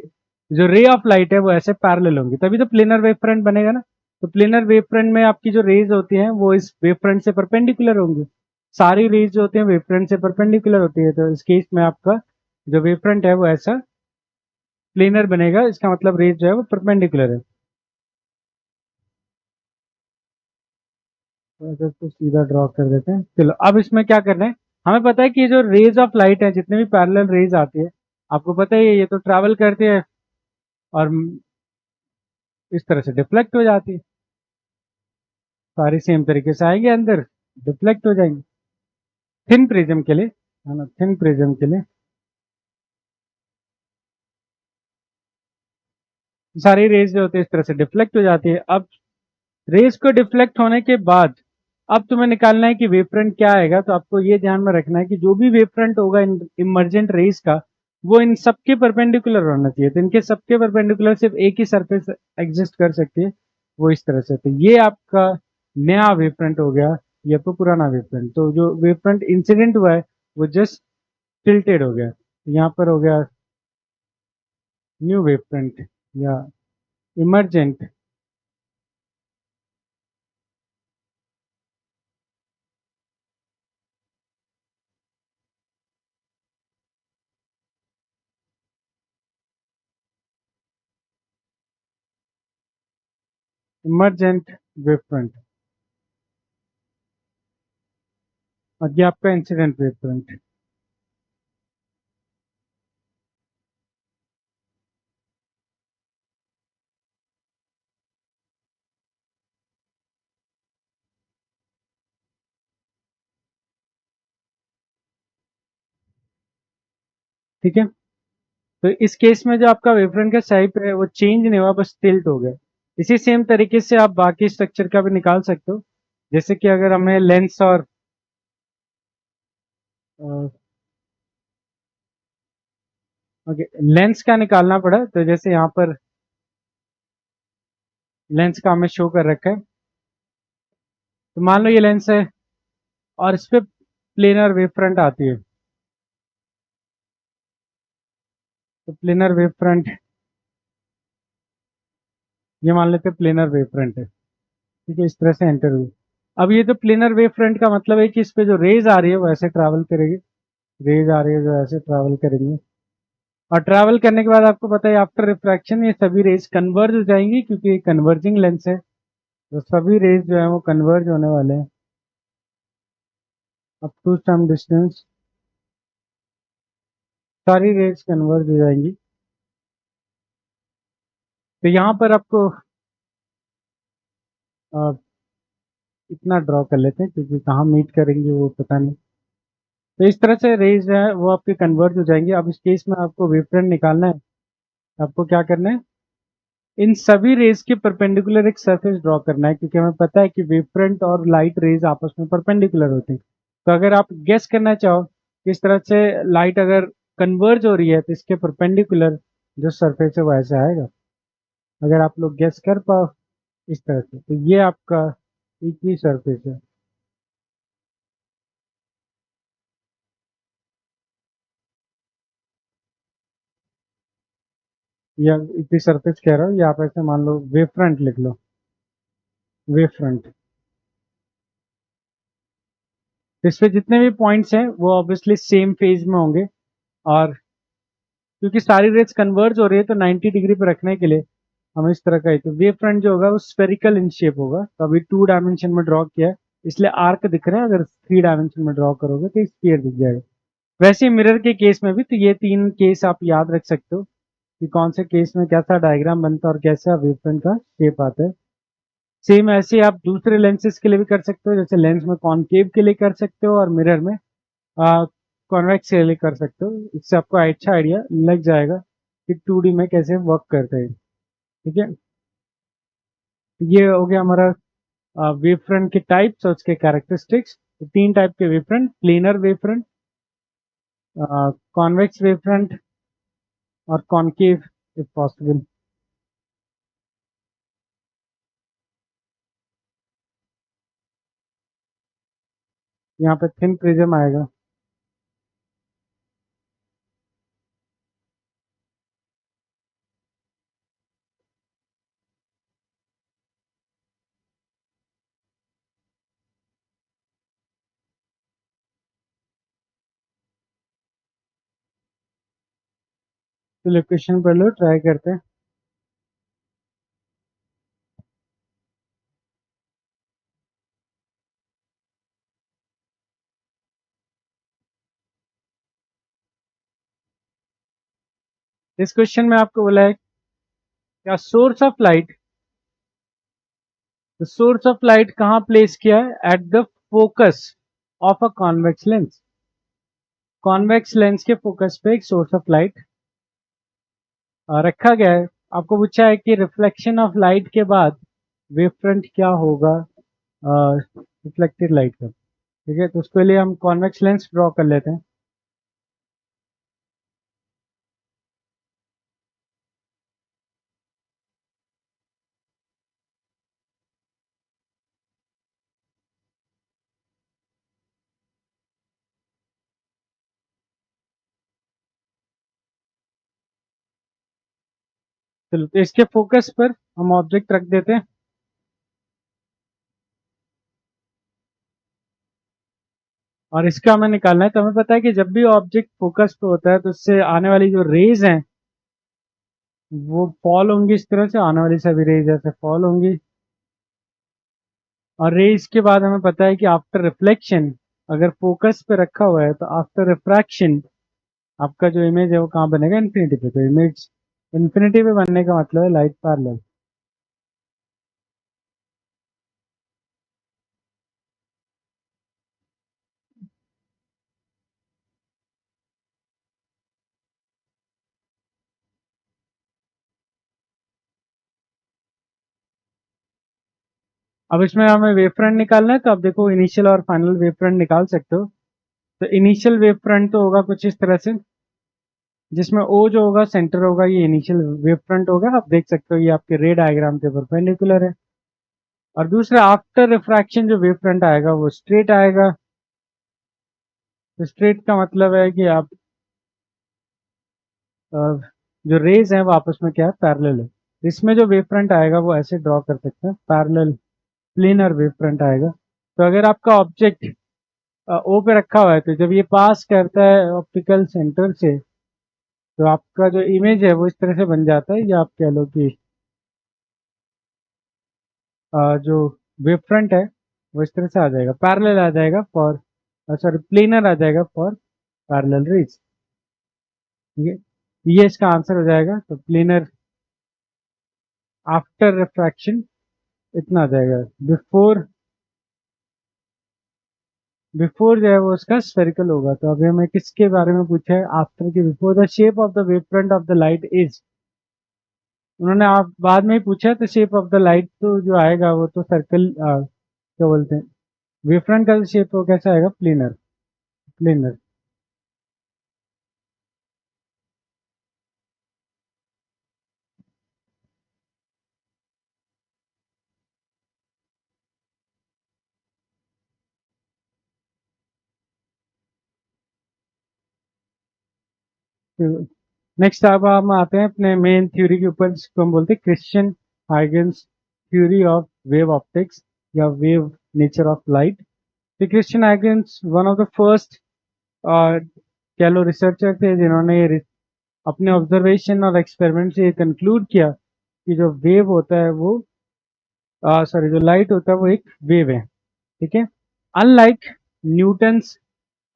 जो रे ऑफ लाइट है वो ऐसे पैरेलल होंगी, तभी तो प्लेनर वेव फ्रंट बनेगा ना। तो प्लेनर वेव फ्रंट में आपकी जो रेज होती हैं वो इस वेव फ्रंट से परपेंडिकुलर होंगी। सारी रेज जो होती हैं वेव फ्रंट से परपेंडिकुलर होती है, तो इस केस में आपका जो वेव फ्रंट है वो ऐसा प्लेनर बनेगा, इसका मतलब रेज जो है वो परपेंडिकुलर है। तो इसको सीधा ड्रॉ कर देते हैं। चलो अब इसमें क्या करना है, हमें पता है कि ये जो रेज ऑफ लाइट है, जितने भी पैरेलल रेज आती है, आपको पता है ये तो ट्रैवल करती है और इस तरह से डिफ्लेक्ट हो जाती है। सारी सेम तरीके से आएंगे अंदर, डिफ्लेक्ट हो जाएंगे। थिन प्रिज्म के लिए, है ना, थिन प्रिज्म के लिए सारी रेज जो होती है इस तरह से डिफ्लेक्ट हो जाती है। अब रेज को डिफ्लेक्ट होने के बाद अब तुम्हें निकालना है कि वेव फ्रंट क्या आएगा। तो आपको ये ध्यान में रखना है कि जो भी वेव फ्रंट होगा इन इमर्जेंट रेज का, वो इन सबके परपेंडिकुलर होना चाहिए। तो इनके सबके परपेंडिकुलर सिर्फ एक ही सरफेस एग्जिस्ट कर सकती है, वो इस तरह से। तो ये आपका नया वेव फ्रंट हो गया, ये तो पुराना वेव फ्रंट। तो जो वेव फ्रंट इंसिडेंट हुआ है वो जस्ट टिल्टेड हो गया, यहाँ पर हो गया न्यू वेव फ्रंट या इमर्जेंट इमर्जेंट वेव फ्रंट, और ये आपका इंसिडेंट वेव फ्रंट। ठीक है। तो इस केस में जो आपका वेवफ्रंट का shape है वो चेंज नहीं हुआ, बस टिल्ट हो गया। इसी सेम तरीके से आप बाकी स्ट्रक्चर का भी निकाल सकते हो। जैसे कि अगर हमें लेंस और ओके, लेंस का निकालना पड़ा, तो जैसे यहाँ पर लेंस का हमें शो कर रखा है। तो मान लो ये लेंस है और इस पे प्लेनर वेव फ्रंट आती है। तो प्लेनर वेव फ्रंट, ये मान लेते हैं प्लेनर वेव फ्रंट है। ठीक है, इस तरह से एंटर हुई। अब ये तो प्लेनर वेव फ्रंट का मतलब है कि इस पे जो रेज आ रही है वो ऐसे ट्रैवल करेगी। रेज आ रही है जो ऐसे ट्रैवल करेंगी, और ट्रैवल करने के बाद आपको पता है आफ्टर रिफ्रैक्शन ये सभी रेज कन्वर्ज हो जाएंगी, क्योंकि ये कन्वर्जिंग लेंस है। तो सभी रेज जो है वो कन्वर्ज होने वाले हैं अप टू सम डिस्टेंस। सारी रेज कन्वर्ज हो जाएंगी। तो यहाँ पर आपको अ, इतना ड्रॉ कर लेते हैं, क्योंकि कहाँ मीट करेंगे वो पता नहीं। तो इस तरह से रेज जो है वो आपके कन्वर्ज हो जाएंगे। अब इस केस में आपको वेवफ्रंट निकालना है। आपको क्या करना है, इन सभी रेज के परपेंडिकुलर एक सरफेस ड्रॉ करना है, क्योंकि हमें पता है कि वेवफ्रंट और लाइट रेज आपस में परपेंडिकुलर होते हैं। तो अगर आप गेस करना चाहो किस तरह से लाइट अगर कन्वर्ज हो रही है, तो इसके परपेंडिकुलर जो सरफेस है वो ऐसा आएगा। अगर आप लोग गेस कर पाओ इस तरह से, तो ये आपका एक ही सरफेस है। या इतनी सरफेस कह रहा हूँ, या आप ऐसे मान लो वेव फ्रंट लिख लो, वेव फ्रंट। इस पे जितने भी पॉइंट्स हैं वो ऑब्वियसली सेम फेज में होंगे, और क्योंकि सारी रेज कन्वर्ज हो रही है तो 90 डिग्री पर रखने के लिए हमें इस तरह का है। तो वेव फ्रंट जो होगा वो स्फेरिकल इन शेप होगा। तो अभी 2 डायमेंशन में ड्रॉ किया है, इसलिए आर्क दिख रहा है। अगर 3 डायमेंशन में ड्रॉ करोगे तो स्फीयर दिख जाएगा। वैसे मिरर के केस में भी तो ये 3 केस आप याद रख सकते हो कि कौन से केस में कैसा डायग्राम बनता है और कैसा वेव फ्रंट का शेप आता है। सेम ऐसे आप दूसरे लेंसेज के लिए भी कर सकते हो, जैसे लेंस में कॉनकेव के लिए कर सकते हो और मिरर में कॉन्वेक्स के लिए कर सकते हो। इससे आपको अच्छा आइडिया लग जाएगा कि 2D में कैसे वर्क करते हैं। ठीक है, ये हो गया हमारा वेव फ्रंट के टाइप्स और उसके कैरेक्टरिस्टिक्स। 3 टाइप के wave front, planar wave front, convex wave front और कॉनकेव इफ पॉसिबल। यहाँ पे थिन प्रिज्म आएगा। तो लोकेशन पर लो, ट्राई करते हैं। इस क्वेश्चन में आपको बोला है क्या source of light, the source of light कहाँ प्लेस किया है? At the focus of a convex lens. Convex lens के फोकस पे एक सोर्स ऑफ लाइट रखा गया है। आपको पूछा है कि रिफ्लेक्शन ऑफ लाइट के बाद वेव फ्रंट क्या होगा रिफ्लेक्टेड लाइट का। ठीक है, तो उसके लिए हम कॉन्वेक्स लेंस ड्रॉ कर लेते हैं। चलो, तो इसके फोकस पर हम ऑब्जेक्ट रख देते हैं। और इसका हमें निकालना है। तो हमें पता है कि जब भी ऑब्जेक्ट फोकस पे होता है तो उससे आने वाली जो रेज हैं वो फॉल होंगी, इस तरह से आने वाली सभी रेज ऐसे फॉल होंगी। और रेज के बाद हमें पता है कि आफ्टर रिफ्लेक्शन, अगर फोकस पे रखा हुआ है तो आफ्टर रिफ्रैक्शन आपका जो इमेज है वो कहाँ बनेगा? इन्फिनिटी पे। तो इमेज इन्फिनिटी पे बनने का मतलब है लाइट पैरेलल। अब इसमें हमें वेव फ्रंट निकालना है। तो आप देखो, इनिशियल और फाइनल वेव फ्रंट निकाल सकते हो। तो इनिशियल वेव फ्रंट तो होगा कुछ इस तरह से, जिसमें ओ जो होगा सेंटर होगा, ये इनिशियल वेव फ्रंट होगा। आप देख सकते हो ये आपके रे डायग्राम के परपेंडिकुलर है। और दूसरा आफ्टर रिफ्रैक्शन जो वेव फ्रंट आएगा वो स्ट्रेट आएगा। तो स्ट्रेट का मतलब है कि आप अ, जो रेज हैं वो आपस में क्या है? पैरेलल है। इसमें जो वेव फ्रंट आएगा वो ऐसे ड्रॉ कर सकते हैं, पैरेलल प्लेनर वेव फ्रंट आएगा। तो अगर आपका ऑब्जेक्ट ओ पे रखा हुआ है तो जब ये पास करता है ऑप्टिकल सेंटर से तो आपका जो इमेज है वो इस तरह से बन जाता है, या आप कह लो कि जो वेव फ्रंट है वो इस तरह से आ जाएगा, पैरेलल आ जाएगा फॉर, सॉरी प्लेनर आ जाएगा फॉर पैरेलल रेज। ठीक है, ये इसका आंसर हो जाएगा। तो प्लेनर आफ्टर रिफ्रैक्शन इतना आ जाएगा। बिफोर बिफोर जो है वो उसका स्फेरिकल होगा। तो अभी हमें किसके बारे में पूछा है? आफ्टर के before the shape of the wave front of the light is. उन्होंने आप बाद में ही पूछा है, तो शेप ऑफ द लाइट तो जो आएगा वो तो सर्कल, क्या बोलते हैं, वेव फ्रंट का शेप वो कैसा आएगा? प्लेनर। प्लेनर। नेक्स्ट अब हम आते हैं अपने मेन थ्योरी के ऊपर, जिसको हम बोलते हैं Christian Huygens theory of wave optics या वेव नेचर ऑफ लाइट। तो Christian Huygens one of the first कह लो रिसर्चर थे जिन्होंने अपने ऑब्जर्वेशन और एक्सपेरिमेंट से ये कंक्लूड किया कि जो वेव होता है वो, सॉरी, जो लाइट होता है वो एक वेव है। ठीक है, अनलाइक न्यूटन्स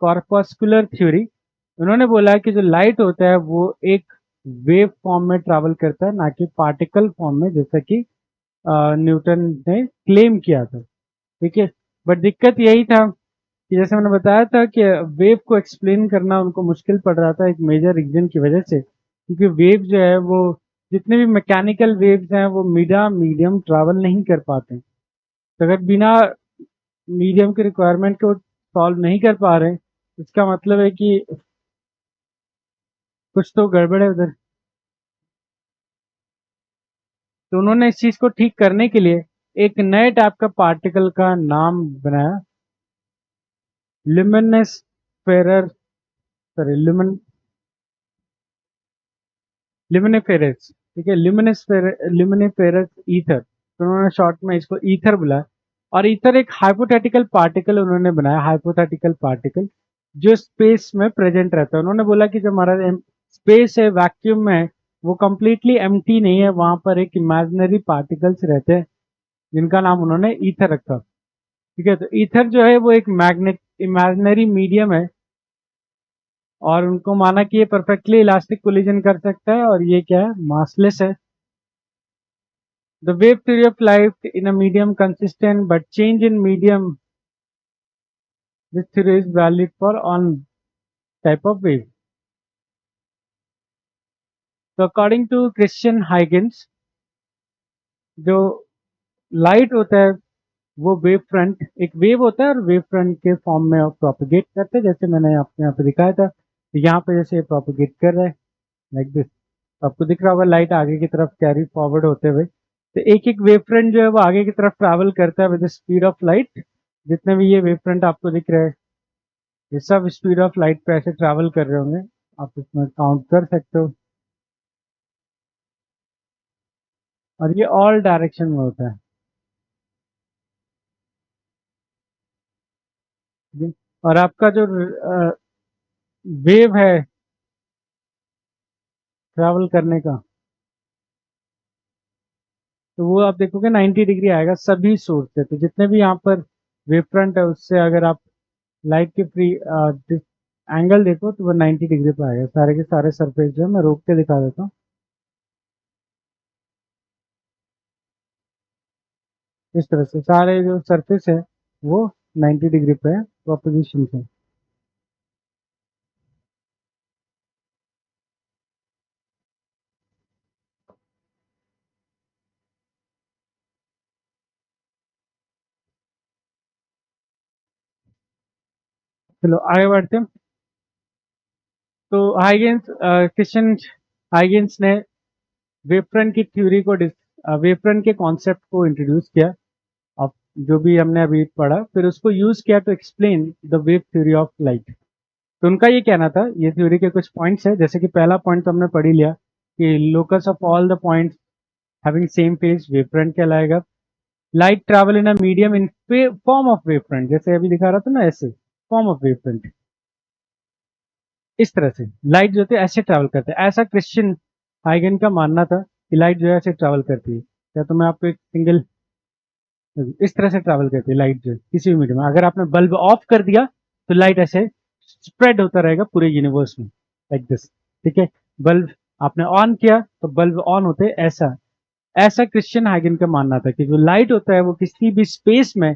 कॉर्पस्कुलर थ्योरी, उन्होंने बोला कि जो लाइट होता है वो एक वेव फॉर्म में ट्रैवल करता है, ना कि पार्टिकल फॉर्म में, जैसा कि न्यूटन ने क्लेम किया था। ठीक है, बट दिक्कत यही था कि जैसे मैंने बताया था कि वेव को एक्सप्लेन करना उनको मुश्किल पड़ रहा था एक मेजर रीजन की वजह से, क्योंकि वेव जो है वो, जितने भी मैकेनिकल वेव्स हैं वो मीडियम ट्रैवल नहीं कर पाते। तो अगर बिना मीडियम के रिक्वायरमेंट को सॉल्व नहीं कर पा रहे, इसका मतलब है कि कुछ तो गड़बड़ है उधर। तो उन्होंने इस चीज को ठीक करने के लिए एक नए टाइप का पार्टिकल का नाम बनाया, लिमिनिस्फेरर, सॉरी लिमिनिफेरस, ठीक है, लिमिनिफेरस ईथर, तो उन्होंने शॉर्ट में इसको ईथर बुलाया। और ईथर एक हाइपोथेटिकल पार्टिकल उन्होंने बनाया, हाइपोथेटिकल पार्टिकल जो स्पेस में प्रेजेंट रहता है। उन्होंने बोला कि जो हमारा स्पेस है, वैक्यूम में, वो कंप्लीटली एम्प्टी नहीं है, वहां पर एक इमेजिनरी पार्टिकल्स रहते हैं जिनका नाम उन्होंने ईथर रखा। ठीक है, तो ईथर जो है वो एक मैग्नेट इमेजिनरी मीडियम है, और उनको माना कि ये परफेक्टली इलास्टिक कोलिजन कर सकता है, और ये क्या है, मासलेस है। The wave theory of light in a medium consistent but change in medium, this theory is valid for all type of wave. So according to Christian Huygens, जो लाइट होता है वो वेव फ्रंट, एक वेव होता है और वेव फ्रंट के फॉर्म में प्रोपोगेट करते हैं, जैसे मैंने आपको यहाँ पे दिखाया था। तो यहाँ पे जैसे प्रोपोगेट कर रहा है लाइक दिस, आपको दिख रहा होगा लाइट आगे की तरफ कैरी फॉरवर्ड होते हुए। तो एक एक वेव फ्रंट जो है वो आगे की तरफ ट्रैवल करता है with the speed of light. जितने भी ये वेव फ्रंट आपको दिख रहे हैं, ये सब स्पीड ऑफ लाइट पे ऐसे ट्रैवल कर रहे होंगे, आप इसमें काउंट कर सकते हो। और ये ऑल डायरेक्शन में होता है, ठीक है? और आपका जो वेव है ट्रैवल करने का, तो वो आप देखोगे 90 डिग्री आएगा सभी सोर्स से। तो जितने भी यहाँ पर वेव फ्रंट है उससे अगर आप लाइट की फ्री एंगल देखो तो वो 90 डिग्री पे आएगा। सारे के सारे सरफेस जो है, मैं रोक के दिखा देता हूँ। इस तरह से सारे जो सरफेस है वो 90 डिग्री पे है, प्रोपोजिशन से। चलो आगे बढ़ते हैं। तो क्रिश्चियन हाइगेंस ने वेवफ्रंट की थ्योरी को वेवफ्रंट के कॉन्सेप्ट को इंट्रोड्यूस किया। अब जो भी हमने अभी पढ़ा, फिर उसको यूज किया to explain the wave theory of light. तो उनका ये कहना था, ये थ्योरी के कुछ पॉइंट्स है, जैसे कि पहला पॉइंट तो हमने पढ़ ही लिया कि locus of all the points having same phase wavefront कहलाएगा। Light travel in a medium in form of wavefront, जैसे अभी दिखा रहा था ना, ऐसे फॉर्म ऑफ वेवफ्रंट, इस तरह से लाइट जो थे ऐसे ट्रैवल करते हैं। ऐसा क्रिश्चियन हाइगन का मानना था कि लाइट जो है ऐसे ट्रैवल करती है। क्या तो मैं आपको एक सिंगल, इस तरह से ट्रैवल करती है लाइट जो किसी भी मीडियम में। अगर आपने बल्ब ऑफ कर दिया तो लाइट ऐसे स्प्रेड होता रहेगा पूरे यूनिवर्स में, लाइक दिस, ठीक है। बल्ब आपने ऑन किया तो बल्ब ऑन होते, ऐसा ऐसा क्रिश्चियन हाइगन का मानना था कि जो लाइट होता है वो किसी भी स्पेस में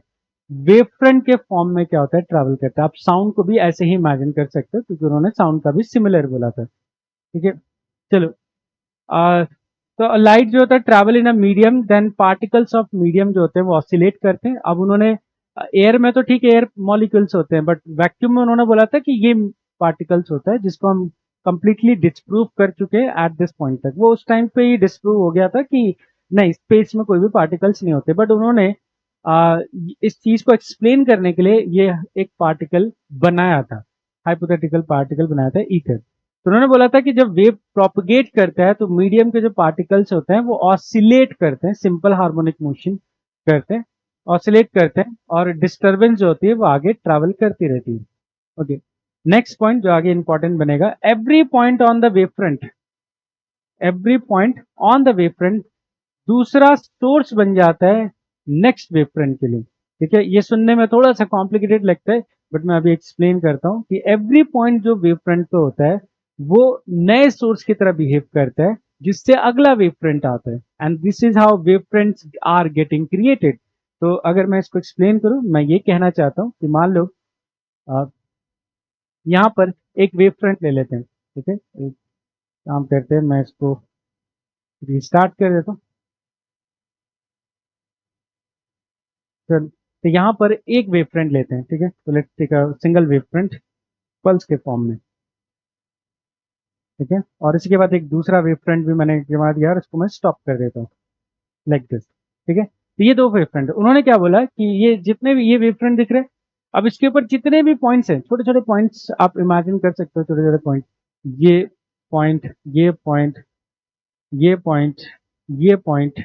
वेव फ्रंट के फॉर्म में क्या होता है, ट्रैवल करता है। आप साउंड को भी ऐसे ही इमेजिन कर सकते हो, क्योंकि उन्होंने साउंड का भी सिमिलर बोला था, ठीक है। चलो, तो लाइट जो होता है travel in a medium, then particles of medium जो होते हैं वो ऑसिलेट करते हैं। अब उन्होंने एयर में तो ठीक है एयर मॉलिक्यूल्स होते हैं, बट वैक्यूम में उन्होंने बोला था कि ये पार्टिकल्स होता है, जिसको हम कंप्लीटली डिस्प्रूव कर चुके हैं एट दिस पॉइंट तक। वो उस टाइम पे ही डिस्प्रूव हो गया था कि नहीं, स्पेस में कोई भी पार्टिकल्स नहीं होते, बट उन्होंने आ, इस चीज को एक्सप्लेन करने के लिए ये एक पार्टिकल बनाया था, हाइपोथेटिकल पार्टिकल बनाया था, ईथर। तो उन्होंने बोला था कि जब वेव प्रोपगेट करता है तो मीडियम के जो पार्टिकल्स होते हैं वो ऑसिलेट करते हैं, सिंपल हार्मोनिक मोशन करते हैं, ऑसिलेट करते हैं, और डिस्टरबेंस जो होती है वो आगे ट्रैवल करती रहती है। ओके, नेक्स्ट पॉइंट जो आगे इंपॉर्टेंट बनेगा, every point on the wave front, every point on the wave front दूसरा सोर्स बन जाता है नेक्स्ट वेव फ्रंट के लिए। ठीक है, ये सुनने में थोड़ा सा कॉम्प्लिकेटेड लगता है, बट मैं अभी एक्सप्लेन करता हूं कि एवरी पॉइंट जो वेव फ्रंट पे होता है वो नए सोर्स की तरह बिहेव करता है, जिससे अगला वेव फ्रंट आता है, and this is how wave fronts are getting created. तो अगर मैं इसको एक्सप्लेन करूं, मैं ये कहना चाहता हूं कि मान लो यहां पर एक वेव फ्रंट ले लेते हैं, ठीक है। एक काम करते हैं, मैं इसको रिस्टार्ट कर देता हूं। तो यहाँ पर एक वेव फ्रंट लेते हैं, ठीक है। तो let's take a single wave front pulse के फॉर्म में, ठीक है। और इसके बाद एक दूसरा वेव फ्रंट भी मैंने जमा दिया और इसको मैं स्टॉप कर देता हूँ लाइक दिस, ठीक है। तो ये दो वेव फ्रंट, उन्होंने क्या बोला कि ये जितने भी ये वेव फ्रंट दिख रहे हैं, अब इसके ऊपर जितने भी पॉइंट्स हैं, छोटे छोटे पॉइंट्स आप इमेजिन कर सकते हो, छोटे छोटे पॉइंट, ये पॉइंट, ये पॉइंट, ये पॉइंट, ये पॉइंट,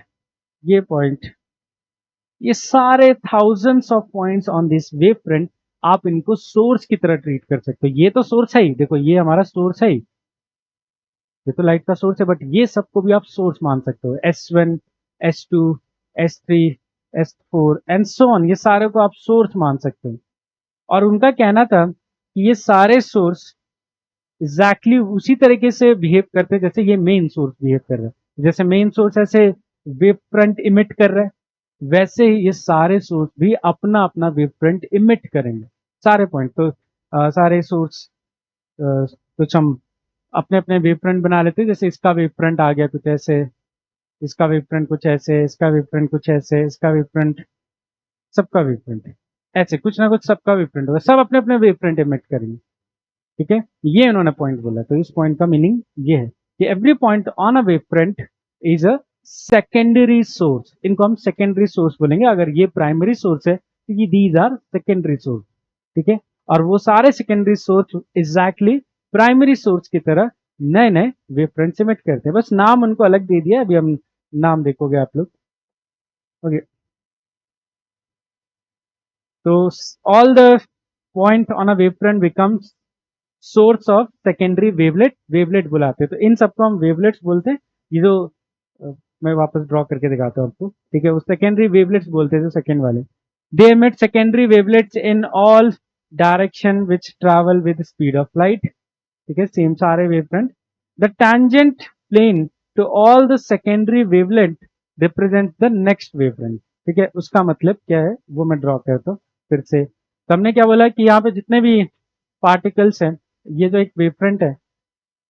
ये पॉइंट, ये सारे thousands of points on this wave front, आप इनको सोर्स की तरह ट्रीट कर सकते हो। ये तो सोर्स है ही, देखो ये हमारा सोर्स है ही, ये तो लाइट का सोर्स है, बट ये सबको भी आप सोर्स मान सकते हो। S1, S2, S3, S4 and so on, ये सारे को आप सोर्स मान सकते हो। और उनका कहना था कि ये सारे सोर्स एग्जैक्टली उसी तरीके से बिहेव करते हैं जैसे ये मेन सोर्स बिहेव कर रहा है। जैसे मेन सोर्स ऐसे वेव फ्रंट इमिट कर रहा है, वैसे ही ये सारे सोर्स भी अपना अपना वेव फ्रंट इमिट करेंगे। सारे पॉइंट तो सारे सोर्स कुछ हम अपने अपने वेव फ्रंट बना लेते हैं। जैसे इसका वेव फ्रंट आ गया कुछ ऐसे, इसका वेव फ्रंट कुछ ऐसे, इसका वेव फ्रंट कुछ ऐसे, इसका वेव फ्रंट, सबका वेव फ्रंट ऐसे कुछ ना कुछ सबका वेव फ्रंट होगा, सब अपने अपने वेव फ्रंट इमिट करेंगे। ठीक है, ये उन्होंने पॉइंट बोला। तो इस पॉइंट का मीनिंग ये है कि every point on a wave front is a secondary source. इनको हम सेकेंडरी सोर्स बोलेंगे। अगर ये प्राइमरी सोर्स है तो ये दीज आर सेकेंडरी सोर्स। ठीक है, और वो सारे secondary source exactly primary source की तरह नए नए वेव फ्रंट इमिट करते हैं, बस नाम उनको अलग दे दिया। अभी हम नाम देखोगे आप लोग। ओके, तो all the point on a wave front becomes source of secondary wavelet, wavelet बुलाते हैं। तो इन सबको हम वेवलेट्स बोलते हैं। ये जो मैं वापस ड्रॉ करके दिखाता हूँ आपको। ठीक है, वो सेकेंडरी वेवलेट्स बोलते हैं, जो सेकेंड वाले। They emit secondary wavelets in all direction which travel with speed of light. ठीक है, सेम सारे wave front. The tangent plane to all the secondary wavelet represent the next wave front. ठीक है, उसका मतलब क्या है वो मैं ड्रॉ करता हूँ फिर से। तो हमने क्या बोला कि यहाँ पे जितने भी पार्टिकल्स हैं, ये जो एक वेव फ्रंट है,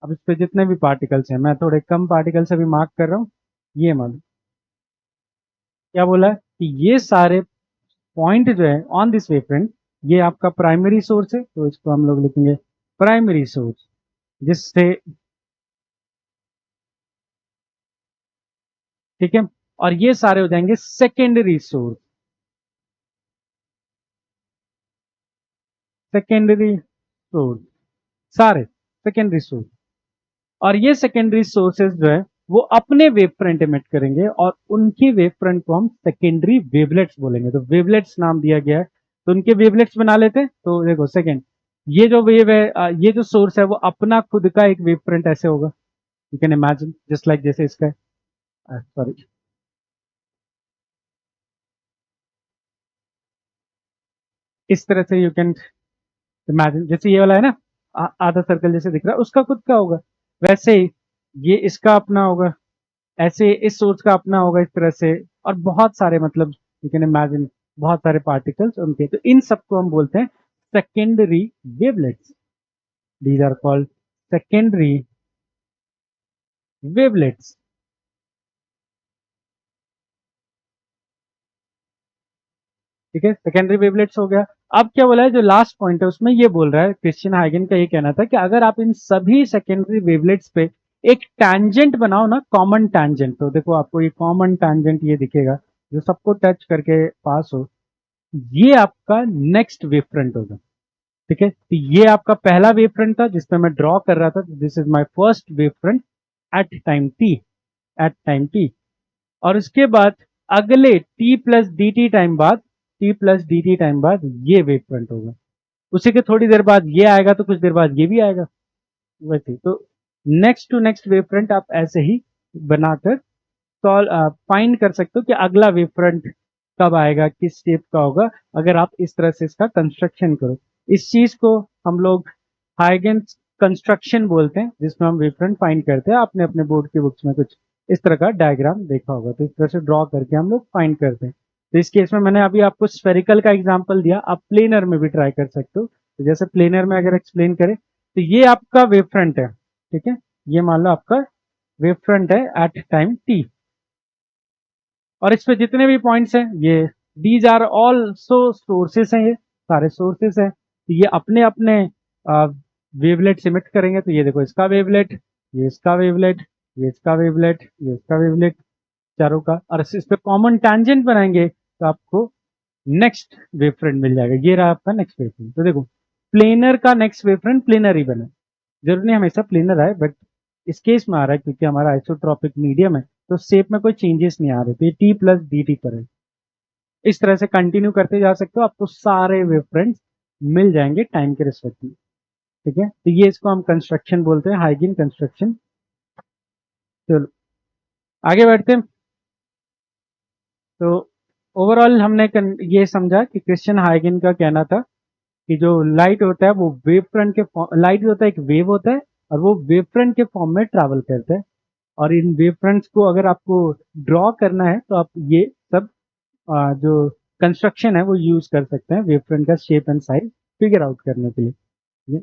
अब इस पे जितने भी पार्टिकल्स हैं, मैं थोड़े कम पार्टिकल्स अभी मार्क कर रहा हूँ। ये मान क्या बोला कि ये सारे पॉइंट जो है ऑन दिस वेव फ्रंट, ये आपका प्राइमरी सोर्स है, तो इसको हम लोग लिखेंगे प्राइमरी सोर्स, जिससे, ठीक है, और ये सारे हो जाएंगे सेकेंडरी सोर्स, सेकेंडरी सोर्स, सारे सेकेंडरी सोर्स। और ये सेकेंडरी सोर्सेज जो है वो अपने वेव फ्रंट इमिट करेंगे, और उनके वेव फ्रंट को हम सेकेंडरी वेवलेट्स बोलेंगे। तो वेवलेट्स नाम दिया गया है, तो उनके वेवलेट्स बना लेते हैं। तो देखो सेकेंड, ये जो वेव है, ये जो सोर्स है वो अपना खुद का एक वेव फ्रंट ऐसे होगा। You can imagine just like जैसे इसका है, सॉरी, इस तरह से यू कैन इमेजिन, जैसे ये वाला है ना, आधा सर्कल जैसे दिख रहा है, उसका खुद का होगा। वैसे ही ये इसका अपना होगा, ऐसे इस सोर्स का अपना होगा, इस तरह से। और बहुत सारे, मतलब यू कैन इमेजिन बहुत सारे पार्टिकल्स उनके, तो इन सबको हम बोलते हैं secondary wavelets. These are called secondary wavelets. ठीक है, सेकेंडरी वेवलेट्स हो गया। अब क्या बोला है, जो लास्ट पॉइंट है उसमें ये बोल रहा है, क्रिश्चियन हाइगन का ये कहना था कि अगर आप इन सभी सेकेंडरी वेवलेट्स पे एक टैंजेंट बनाओ ना, कॉमन टैंजेंट, तो देखो आपको ये कॉमन टैंजेंट ये दिखेगा जो सबको टच करके पास हो, ये आपका नेक्स्ट वेव फ्रंट होगा। ठीक है, तो ये आपका पहला वेव फ्रंट था जिसमें मैं ड्रॉ कर रहा था, this is my first wave front at time t, at time t. और उसके बाद अगले t plus d t time बाद, t plus d t time बाद ये वेव फ्रंट होगा। उसी के थोड़ी देर बाद ये आएगा, तो कुछ देर बाद ये भी आएगा, वैसे। तो next to next wave front आप ऐसे ही बनाकर सॉल्व फाइंड कर सकते हो कि अगला वेव फ्रंट कब आएगा, किस शेप का होगा, अगर आप इस तरह से इसका कंस्ट्रक्शन करो। इस चीज को हम लोग हाइगेंस कंस्ट्रक्शन बोलते हैं, जिसमें हम वेव फ्रंट फाइंड करते हैं। आपने अपने बोर्ड की बुक्स में कुछ इस तरह का डायग्राम देखा होगा, तो इस तरह से ड्रॉ करके हम लोग फाइंड करते हैं। तो इस केस में मैंने अभी आपको स्फेरिकल का एग्जाम्पल दिया, आप प्लेनर में भी ट्राई कर सकते हो। तो जैसे प्लेनर में अगर एक्सप्लेन करें, तो ये आपका वेव फ्रंट है। ठीक है, ये मान लो आपका वेव फ्रंट है एट टाइम टी, और इस पे जितने भी पॉइंट्स हैं, ये दीज आर ऑल्सो सोर्सेस हैं, ये सारे सोर्सेस हैं। तो ये अपने अपने वेवलेट सिमिट करेंगे। तो ये देखो इसका वेवलेट, ये इसका वेवलेट, ये इसका वेवलेट, ये इसका वेवलेट, चारों का, और इस पे कॉमन टैंजेंट बनाएंगे तो आपको नेक्स्ट वेव फ्रंट मिल जाएगा। ये रहा आपका नेक्स्ट वेव फ्रंट। तो देखो प्लेनर का नेक्स्ट वेव फ्रंट प्लेनर ही बना, जरूरी नहीं हमेशा प्लेनर आए, बट इस केस में आ रहा है क्योंकि हमारा आइसोट्रॉपिक मीडियम है, तो शेप में कोई चेंजेस नहीं आ रहे, तो ये टी प्लस डी टी पर है। इस तरह से कंटिन्यू करते जा सकते हो, आपको सारे वेव फ्रंट्स मिल जाएंगे टाइम के रिस्पेक्ट में। ठीक है, तो ये इसको हम कंस्ट्रक्शन बोलते हैं, हाइजीन कंस्ट्रक्शन। चलो आगे बढ़ते हैं। तो ओवरऑल हमने ये समझा कि क्रिश्चियन हाइगन का कहना था कि जो लाइट होता है वो वेव फ्रंट के लाइट होता है एक वेव होता है, और वो वेव फ्रंट के फॉर्म में ट्रैवल करता है। और इन वेव फ्रंट्स को अगर आपको ड्रॉ करना है तो आप ये सब जो कंस्ट्रक्शन है वो यूज कर सकते हैं वेव फ्रंट का shape and size figure out करने के लिए। ठीक है?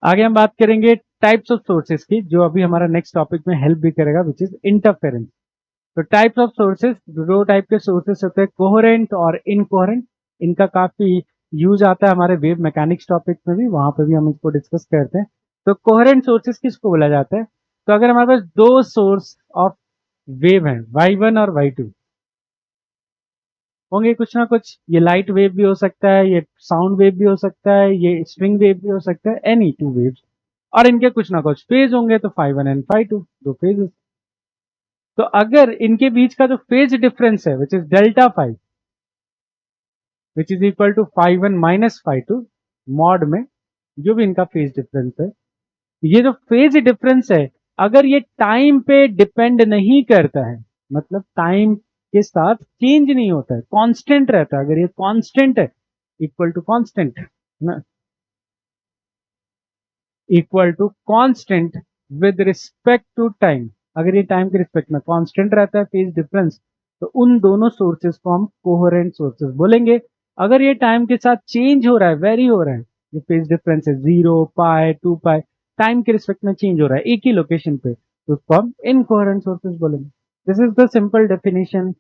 आगे हम बात करेंगे टाइप्स ऑफ सोर्सेज की, जो अभी हमारा नेक्स्ट टॉपिक में हेल्प भी करेगा, विच इज इंटरफेरेंस। तो टाइप्स ऑफ सोर्सेज, दो टाइप के सोर्सेज होते हैं, कोहेरेंट और इनकोहेरेंट। इनका काफी यूज आता है हमारे वेव मैकेनिक्स टॉपिक में भी, वहां पे भी हम इसको डिस्कस करते हैं। तो कोहेरेंट सोर्सेज किसको बोला जाता है? तो अगर हमारे पास दो सोर्स ऑफ वेव है, y1 और y2, होंगे कुछ ना कुछ, ये लाइट वेव भी हो सकता है, ये साउंड वेव भी हो सकता है, ये स्ट्रिंग वेव भी हो सकता है, एनी टू वेव्स, और इनके कुछ ना कुछ फेज होंगे, तो φ1 एंड φ2 दो फेजेस। तो अगर इनके बीच का जो फेज डिफरेंस है which is delta five, which is equal to φ1 minus φ2 mod में, जो भी इनका फेज डिफरेंस है, ये जो फेज डिफरेंस है अगर ये टाइम पे डिपेंड नहीं करता है, मतलब टाइम के साथ चेंज नहीं होता है, कांस्टेंट रहता है, अगर ये कांस्टेंट है, इक्वल टू कांस्टेंट ना, equal to constant with respect to time, अगर ये टाइम के रिस्पेक्ट में कांस्टेंट रहता है फेज डिफरेंस, तो उन दोनों सोर्सेज को हम कोहेरेंट सोर्सेज बोलेंगे। अगर ये टाइम के साथ चेंज हो रहा है, वेरी हो रहा है, ये फेज डिफरेंस है 0 π 2 π, टाइम के रिस्पेक्ट में चेंज हो रहा है एक ही लोकेशन पे, तो उसको हम इनकोहेरेंट सोर्सेज बोलेंगे। This is the simple definition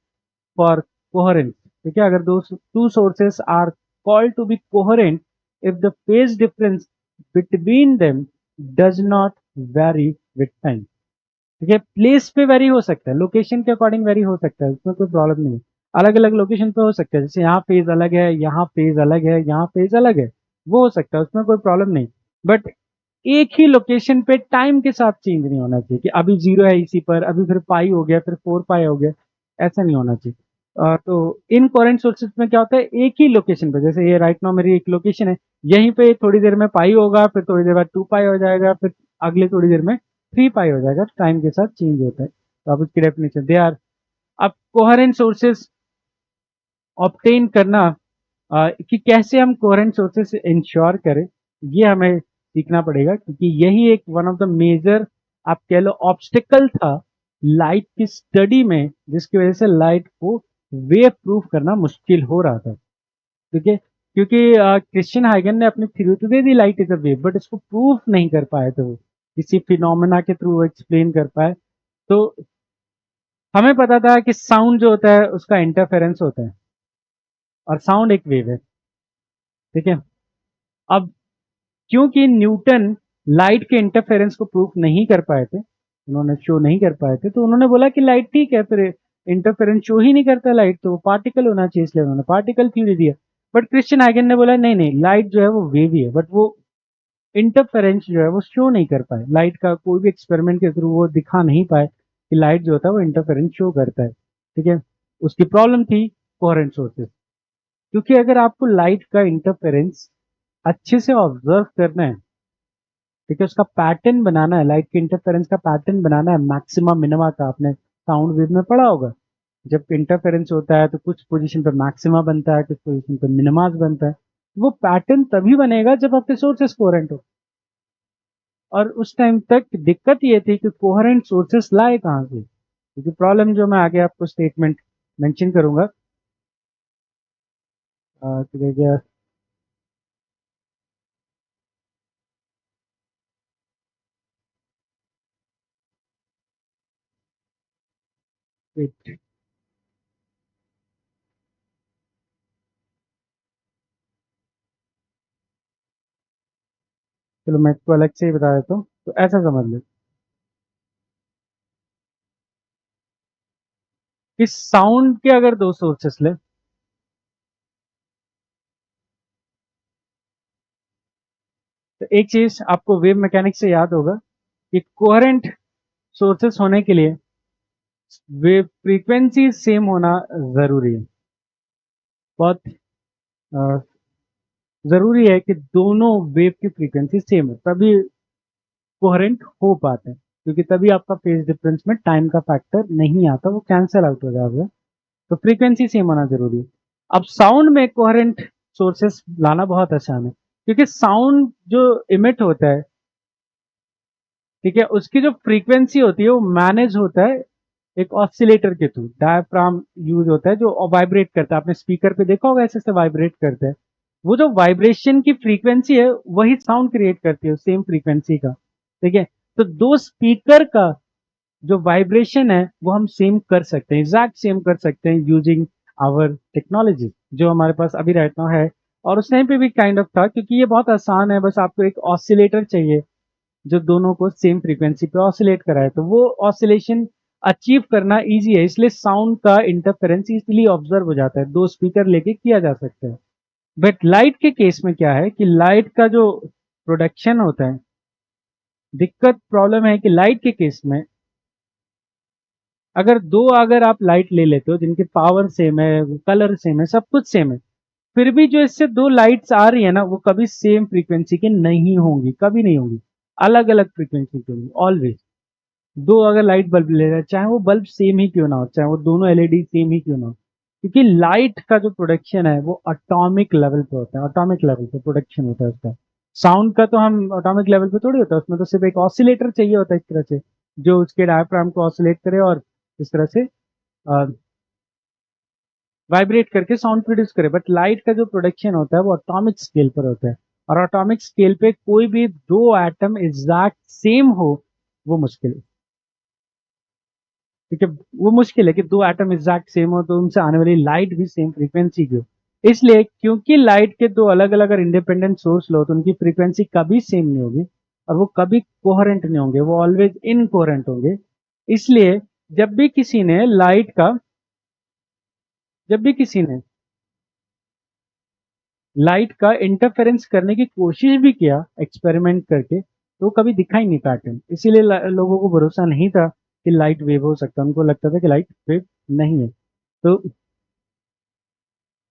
for coherent. ठीक है, अगर दो two sources are called to be coherent if the phase difference between them does not vary with time। ठीक है, प्लेस पे वेरी हो सकता है, लोकेशन के अकॉर्डिंग वेरी हो सकता है, उसमें कोई प्रॉब्लम नहीं है। अलग अलग लोकेशन पे हो सकता है, जैसे यहाँ फेज अलग है, यहाँ फेज अलग है, यहाँ फेज अलग है, वो हो सकता है, उसमें कोई प्रॉब्लम नहीं। बट एक ही लोकेशन पे टाइम के साथ चेंज नहीं होना चाहिए कि अभी 0 है इसी पर, अभी फिर पाई हो गया, फिर 4 π हो गया, ऐसा नहीं होना चाहिए। तो इन कोरेंट सोर्सेज में क्या होता है, एक ही लोकेशन पे, जैसे ये राइट नाउ मेरी एक लोकेशन है, यहीं पे थोड़ी देर में पाई होगा, फिर थोड़ी देर बाद 2 π हो जाएगा, फिर अगले थोड़ी देर में 3 π हो जाएगा, टाइम के साथ चेंज होता है। तो आप उसकी डेफिनेशन दे आर। अब कोहेरेंट सोर्सेज ऑब्टेन करना, कि कैसे हम कोहेरेंट सोर्सेज इंश्योर करें, ये हमें सीखना पड़ेगा, क्योंकि यही एक वन ऑफ द मेजर आप कह लो ऑब्स्टिकल था लाइट की स्टडी में, जिसकी वजह से लाइट को वेव प्रूफ करना मुश्किल हो रहा था। ठीक है, क्योंकि क्रिश्चियन हाइगन ने अपनी थ्योरी तो दे दी light is a wave, but इसको प्रूफ नहीं कर पाए थे, वो किसी फिनोमेना के थ्रू एक्सप्लेन कर पाए। तो हमें पता था कि साउंड जो होता है उसका इंटरफेरेंस होता है, और साउंड एक वेव है। ठीक है, अब क्योंकि न्यूटन लाइट के इंटरफेरेंस को प्रूफ नहीं कर पाए थे, उन्होंने शो नहीं कर पाए थे, तो उन्होंने बोला कि लाइट ठीक है, फिर इंटरफेरेंस शो ही नहीं करता लाइट, तो वो पार्टिकल होना चाहिए, इसलिए उन्होंने पार्टिकल थ्योरी दिया। बट क्रिश्चियन हाइगन ने बोला नहीं नहीं, लाइट जो है वो वेव ही है, बट वो इंटरफेरेंस जो है वो शो नहीं कर पाए, लाइट का कोई भी एक्सपेरिमेंट के थ्रू वो दिखा नहीं पाए कि लाइट जो होता है वो इंटरफेरेंस शो करता है। ठीक है, उसकी प्रॉब्लम थी कोहेरेंट सोर्सेज, क्योंकि अगर आपको लाइट का इंटरफेरेंस अच्छे से ऑब्जर्व करना है, ठीक है, उसका पैटर्न बनाना है, लाइट के इंटरफेरेंस का पैटर्न बनाना है, मैक्सिमा मिनिमा का आपने साउंड वेव में पढ़ा होगा। जब इंटरफेरेंस होता है तो कुछ पोजीशन पे मैक्सिमा बनता है, कुछ पोजीशन पे मिनिमास बनता है, वो पैटर्न तभी बनेगा जब आपके सोर्सेस कोहेरेंट हो। और उस टाइम तक दिक्कत ये थी कि कोहेरेंट सोर्सेस लाए कहाँ से, क्योंकि प्रॉब्लम जो मैं आगे आपको स्टेटमेंट मेंशन करूंगा, कि देखिए, wait, चलो मैं इसको अलग से ही बता देता हूँ, तो ऐसा समझ लो कि साउंड के अगर दो सोर्सेस ले, तो एक चीज आपको वेव मैकेनिक्स से याद होगा कि कोहेरेंट सोर्सेस होने के लिए वेव फ्रीक्वेंसी सेम होना जरूरी है। बहुत अ, जरूरी है कि दोनों वेव की फ्रीक्वेंसी सेम हो, तभी कोहेरेंट हो पाते हैं, क्योंकि तभी आपका फेज डिफरेंस में टाइम का फैक्टर नहीं आता, वो कैंसिल आउट हो जाएगा। तो फ्रीक्वेंसी सेम होना जरूरी है। अब साउंड में कोहेरेंट सोर्सेस लाना बहुत आसान है, क्योंकि साउंड जो इमिट होता है, ठीक है, उसकी जो फ्रीक्वेंसी होती है वो मैनेज होता है एक ऑसिलेटर के थ्रू। डायफ्राम यूज होता है जो वाइब्रेट करता है, आपने स्पीकर पे देखा होगा ऐसे ऐसे वाइब्रेट करते हैं। वो जो वाइब्रेशन की फ्रीक्वेंसी है वही साउंड क्रिएट करती है, सेम फ्रीक्वेंसी का, ठीक है। तो दो स्पीकर का जो वाइब्रेशन है वो हम सेम कर सकते हैं, एग्जैक्ट सेम कर सकते हैं यूजिंग आवर टेक्नोलॉजी जो हमारे पास अभी राइट नाउ है। और उस टाइम पे भी काइंड ऑफ था, क्योंकि ये बहुत आसान है, बस आपको एक ऑसिलेटर चाहिए जो दोनों को सेम फ्रीक्वेंसी पे ऑसिलेट कराए, तो वो ऑसिलेशन अचीव करना इजी है। इसलिए साउंड का इंटरफेरेंस इजीली ऑब्जर्व हो जाता है, दो स्पीकर लेके किया जा सकता है। बट लाइट के केस में क्या है कि लाइट का जो प्रोडक्शन होता है, दिक्कत प्रॉब्लम है कि लाइट के केस में अगर आप लाइट ले लेते हो जिनकी पावर सेम है, कलर सेम है, सब कुछ सेम है, फिर भी जो इससे दो लाइट्स आ रही है ना वो कभी सेम फ्रीक्वेंसी की नहीं होंगी, कभी नहीं होंगी, अलग अलग फ्रीक्वेंसी की होंगी ऑलवेज। दो अगर लाइट बल्ब ले रहे हैं, चाहे वो बल्ब सेम ही क्यों ना हो, चाहे वो दोनों एलईडी सेम ही क्यों ना हो, क्योंकि लाइट का जो प्रोडक्शन है वो एटॉमिक लेवल पे होता है, एटॉमिक लेवल पे प्रोडक्शन होता है उसका। साउंड का तो हम एटॉमिक लेवल पे थोड़ी होता है, उसमें तो सिर्फ एक ऑसिलेटर चाहिए होता है इस तरह से, जो उसके डायफ्राम को ऑसिलेट करे और इस तरह से वाइब्रेट करके साउंड प्रोड्यूस करे। बट लाइट का जो प्रोडक्शन होता है वो एटॉमिक स्केल पर होता है, और एटॉमिक स्केल पे कोई भी दो एटम एग्जैक्ट सेम हो वो मुश्किल है, ठीक है। वो मुश्किल है कि दो एटम एग्जैक्ट सेम हो तो उनसे आने वाली लाइट भी सेम फ्रीक्वेंसी की हो। इसलिए क्योंकि लाइट के दो अलग अलग अगर इंडिपेंडेंट सोर्स लो तो उनकी फ्रीक्वेंसी कभी सेम नहीं होगी, और वो कभी कोहेरेंट नहीं होंगे, वो ऑलवेज इनकोहेरेंट होंगे। इसलिए जब भी किसी ने लाइट का जब भी किसी ने लाइट का इंटरफेरेंस करने की कोशिश भी किया एक्सपेरिमेंट करके, तो कभी दिखा ही नहीं पैटर्न। इसीलिए लोगों को भरोसा नहीं था कि लाइट वेव हो सकता है, उनको लगता था कि लाइट वेव नहीं है। तो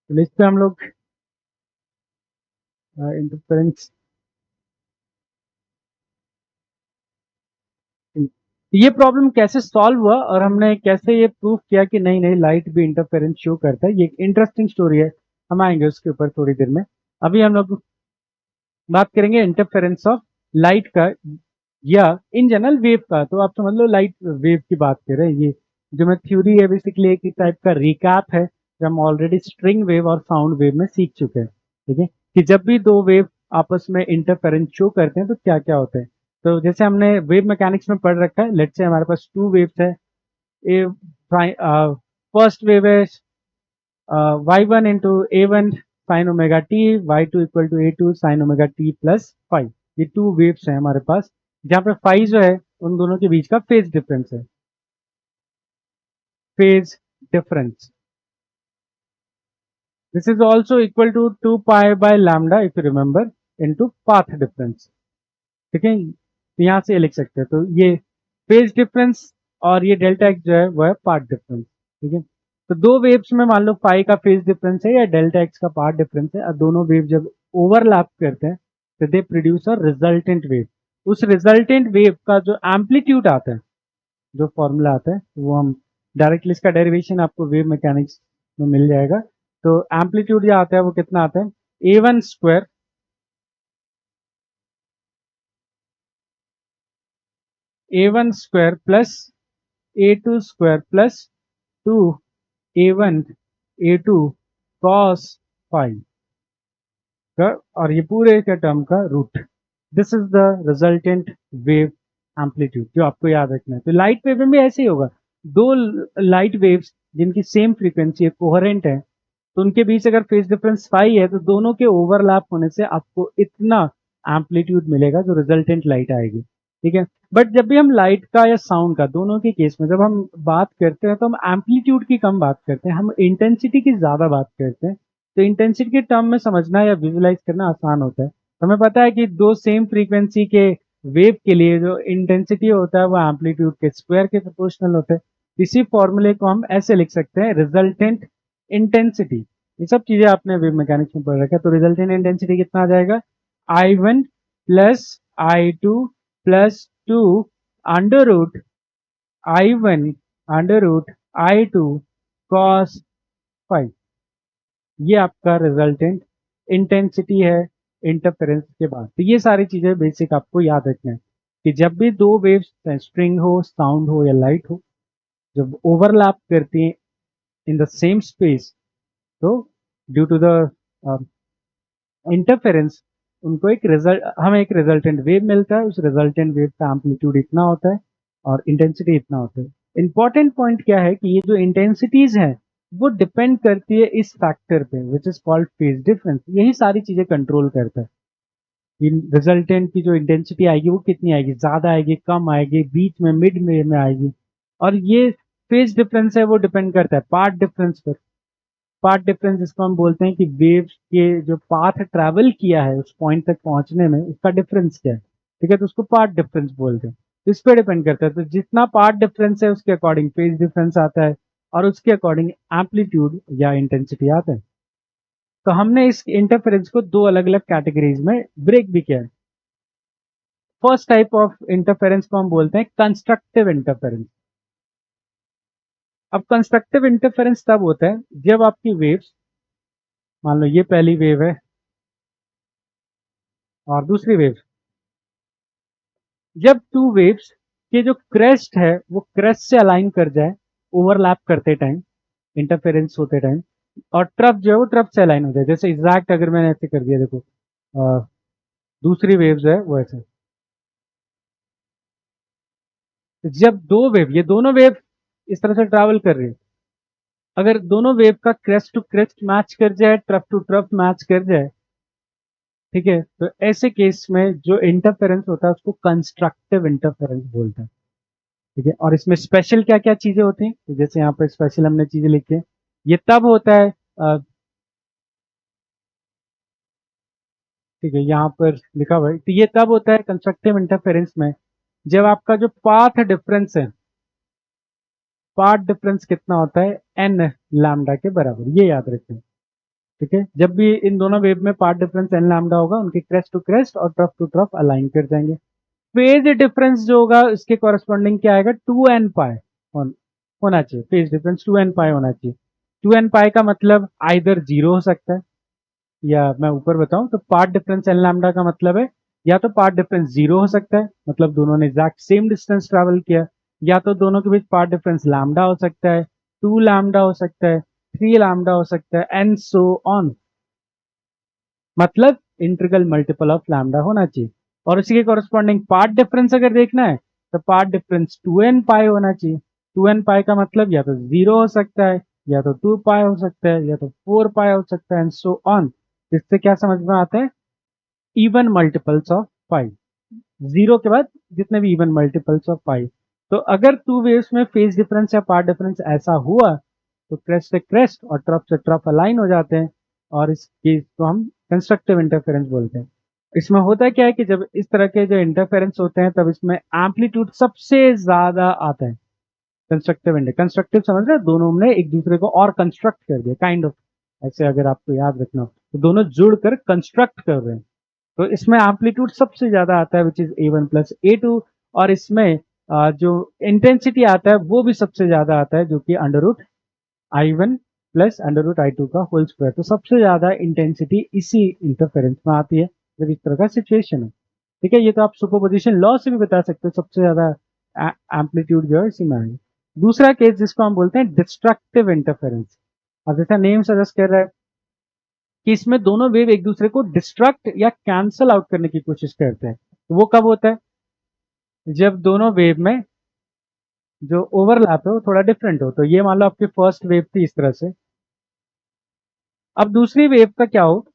इस पे हम लोग इंटरफेरेंस, ये प्रॉब्लम कैसे सॉल्व हुआ और हमने कैसे ये प्रूफ किया कि नहीं नहीं लाइट भी इंटरफेरेंस शो करता है, ये एक इंटरेस्टिंग स्टोरी है। हम आएंगे उसके ऊपर थोड़ी देर में। अभी हम लोग बात करेंगे इंटरफेरेंस ऑफ लाइट का, या इन जनरल वेव का। तो आप समझ लो लाइट वेव की बात कर रहे हैं। ये जो मैं थ्योरी है बेसिकली एक टाइप का रिकैप है जो हम ऑलरेडी स्ट्रिंग वेव और साउंड वेव में सीख चुके हैं, ठीक है, कि जब भी दो वेव आपस में इंटरफेरेंस शो करते हैं तो क्या क्या होता है। तो जैसे हमने वेव मैकेनिक्स में पढ़ रखा है, लेट्स से हमारे पास टू वेव्स है। ए फर्स्ट वेव है y1 into A one sine omega T, y2 equal to A two sine omega T plus phi. ये टू वेव्स हैं हमारे पास, जहाँ पे फाइव जो है उन दोनों के बीच का फेज डिफरेंस है, phase difference. This is also equal to 2 pi by lambda if you remember into path difference, ठीक है। तो यहाँ से ये लिख सकते हैं, तो ये फेज डिफरेंस और ये डेल्टा एक्स जो है वो है पाथ डिफरेंस, ठीक है। तो दो वेव्स में मान लो फाई का फेज डिफरेंस है या डेल्टा एक्स का पाथ डिफरेंस है, और दोनों वेव जब ओवरलैप करते हैं तो they produce a resultant wave. उस रिजल्टेंट वेव का जो एम्पलीट्यूड आता है, जो फॉर्मूला आता है, वो हम डायरेक्टली इसका डेरिवेशन आपको वेव मैकेनिक्स में मिल जाएगा। तो एम्पलीट्यूड जो आता है वो कितना आता है, A1 square, A1 square plus A2 square plus 2 A1 A2 cos phi का, और ये पूरे के टर्म का root. This is the resultant wave amplitude जो आपको याद रखना है। तो लाइट वेव में भी ऐसे ही होगा, दो लाइट वेव्स जिनकी सेम फ्रीक्वेंसी है, कोहेरेंट है, तो उनके बीच अगर फेज डिफरेंस फाई है तो दोनों के ओवरलैप होने से आपको इतना एम्पलीट्यूड मिलेगा जो रिजल्टेंट लाइट आएगी, ठीक है। बट जब भी हम लाइट का या साउंड का, दोनों के केस में जब हम बात करते हैं तो हम एम्पलीट्यूड की कम बात करते हैं, हम इंटेंसिटी की ज्यादा बात करते हैं। तो इंटेंसिटी के टर्म में समझना या विजुलाइज करना आसान होता है। हमें पता है कि दो सेम फ्रीक्वेंसी के वेव के लिए जो इंटेंसिटी होता है वो एम्पलीट्यूड के स्क्वायर के प्रोपोर्शनल होता है। इसी फॉर्मूले को हम ऐसे लिख सकते हैं, रिजल्टेंट इंटेंसिटी। ये सब चीजें आपने वेव मैकेनिक्स में पढ़ रखा है। तो रिजल्टेंट इंटेंसिटी कितना आ जाएगा, I1 plus I2 plus 2 under root I1 under root I2 cos phi. ये आपका रिजल्टेंट इंटेंसिटी है इंटरफेरेंस के बाद। तो ये सारी चीजें बेसिक आपको याद रखना है कि जब भी दो वेव्स, स्ट्रिंग हो, साउंड हो या लाइट हो, जब ओवरलैप करती हैं इन द सेम स्पेस, तो ड्यू टू द इंटरफेरेंस उनको एक रिजल्ट, हमें एक रिजल्टेंट वेव मिलता है। उस रिजल्टेंट वेव का एम्पलीट्यूड इतना होता है और इंटेंसिटी इतना होता है। इंपॉर्टेंट पॉइंट क्या है कि ये जो इंटेंसिटीज हैं वो डिपेंड करती है इस फैक्टर पे which is called phase difference. यही सारी चीजें कंट्रोल करता है कि रिजल्टेंट की जो इंटेंसिटी आएगी वो कितनी आएगी, ज्यादा आएगी, कम आएगी, बीच में, मिड में आएगी। और ये फेज डिफरेंस है वो डिपेंड करता है पाथ डिफरेंस पर। पाथ डिफरेंस जिसको हम बोलते हैं कि वेव के जो पाथ ट्रैवल किया है उस पॉइंट तक पहुंचने में उसका डिफरेंस क्या है, ठीक है, तो उसको पाथ डिफरेंस बोलते हैं। तो इस पर डिपेंड करता है। तो जितना पाथ डिफरेंस है उसके अकॉर्डिंग फेज डिफरेंस आता है और उसके अकॉर्डिंग एम्पलीट्यूड या इंटेंसिटी आता है। तो हमने इस इंटरफेरेंस को दो अलग अलग कैटेगरीज में ब्रेक भी किया है। फर्स्ट टाइप ऑफ इंटरफेरेंस को हम बोलते हैं कंस्ट्रक्टिव इंटरफेरेंस। अब कंस्ट्रक्टिव इंटरफेरेंस तब होता है जब आपकी वेव्स, मान लो ये पहली वेव है और दूसरी वेव, जब टू वेव्स के जो क्रेस्ट है वो क्रेस्ट से अलाइन कर जाए ओवरलैप करते टाइम, इंटरफेरेंस होते टाइम, और ट्रफ जो है वो ट्रफ से अलाइन हो जाए। जैसे एग्जैक्ट अगर मैंने ऐसे कर दिया, देखो दूसरी वेव जो है वो ऐसे, जब दो वेव, ये दोनों वेव इस तरह से ट्रैवल कर रही है, अगर दोनों वेव का क्रेस्ट टू क्रेस्ट मैच कर जाए, ट्रफ टू ट्रफ मैच कर जाए, ठीक है, तो ऐसे केस में जो इंटरफेरेंस होता है उसको कंस्ट्रक्टिव इंटरफेरेंस बोलते हैं। ठीक है, और इसमें स्पेशल क्या क्या चीजें होती हैं, तो जैसे यहाँ पर स्पेशल हमने चीजें लिखी है, ये तब होता है, ठीक है, यहाँ पर लिखा हुआ है, तो ये तब होता है कंस्ट्रक्टिव इंटरफेरेंस में जब आपका जो पाथ डिफरेंस है, पाथ डिफरेंस कितना होता है, एन लैम्डा के बराबर, ये याद रखें। ठीक है, जब भी इन दोनों वेव में पाथ डिफरेंस एन लैम्डा होगा उनके क्रेस्ट टू क्रेस्ट और ट्रफ टू ट्रफ अलाइन कर जाएंगे। फेज डिफरेंस जो होगा इसके कॉरेस्पॉन्डिंग क्या आएगा, टू एन पाई होना चाहिए। फेज डिफरेंस टू एन पाई होना चाहिए। टू एन पाई का मतलब आइदर जीरो हो सकता है, या मैं ऊपर बताऊं तो पाथ डिफरेंस एन लैम्डा का मतलब है या तो पाथ डिफरेंस जीरो हो सकता है, मतलब दोनों ने एग्जैक्ट सेम डिस्टेंस ट्रैवल किया, या तो दोनों के बीच पाथ डिफरेंस लैम्डा हो सकता है, टू लैम्डा हो सकता है, थ्री लैम्डा हो सकता है, एंड सो ऑन। मतलब इंटीग्रल मल्टीपल ऑफ लैम्डा होना चाहिए। और उसी के कॉरेस्पॉन्डिंग पार्ट डिफरेंस अगर देखना है तो पार्ट डिफरेंस टू एन पाई होना चाहिए। टू एन पाई का मतलब या तो जीरो हो सकता है, या तो टू पाई हो सकता है, या तो फोर पाई हो सकता है, एंड सो ऑन। इससे क्या समझ में आता है, even multiples of pi, zero के बाद जितने भी इवन मल्टीपल्स ऑफ पाई। तो अगर टू वेव्स में फेज डिफरेंस या पार्ट डिफरेंस ऐसा हुआ तो क्रेस्ट से क्रेस्ट और ट्रफ से ट्रफ अलाइन हो जाते हैं, और इस केस को हम कंस्ट्रक्टिव इंटरफेरेंस बोलते हैं। इसमें होता क्या है कि जब इस तरह के जो इंटरफेरेंस होते हैं तब इसमें एम्पलीट्यूड सबसे ज्यादा आता है। कंस्ट्रक्टिव इंटर, कंस्ट्रक्टिव समझ रहे हैं, दोनों ने एक दूसरे को और कंस्ट्रक्ट कर दिया, काइंड ऑफ, ऐसे अगर आपको याद रखना हो तो दोनों जुड़कर कंस्ट्रक्ट कर रहे हैं। तो इसमें एम्पलीट्यूड सबसे ज्यादा आता है which is A1 plus A2, और इसमें जो इंटेंसिटी आता है वो भी सबसे ज्यादा आता है जो कि under root I1 plus under root I2 का होल स्क्वायर। तो सबसे ज्यादा इंटेंसिटी इसी इंटरफेरेंस में आती है जब इस तरह का सिचुएशन है। ठीक है, ये तो आप सुपरपोजिशन लॉ से भी बता सकते हो, सबसे ज्यादा एम्पलीट्यूड जो है इसी में आएगा। दूसरा केस जिसको हम बोलते हैं डिस्ट्रक्टिव इंटरफेरेंस। अब जैसा नेम सजेस्ट कर रहा है कि इसमें दोनों वेव एक दूसरे को डिस्ट्रक्ट या कैंसल आउट करने की कोशिश करते हैं। तो वो कब होता है, जब दोनों वेव में जो ओवरलैप है वो थोड़ा डिफरेंट हो। तो ये मान लो आपकी फर्स्ट वेव थी इस तरह से, अब दूसरी वेव का क्या हो,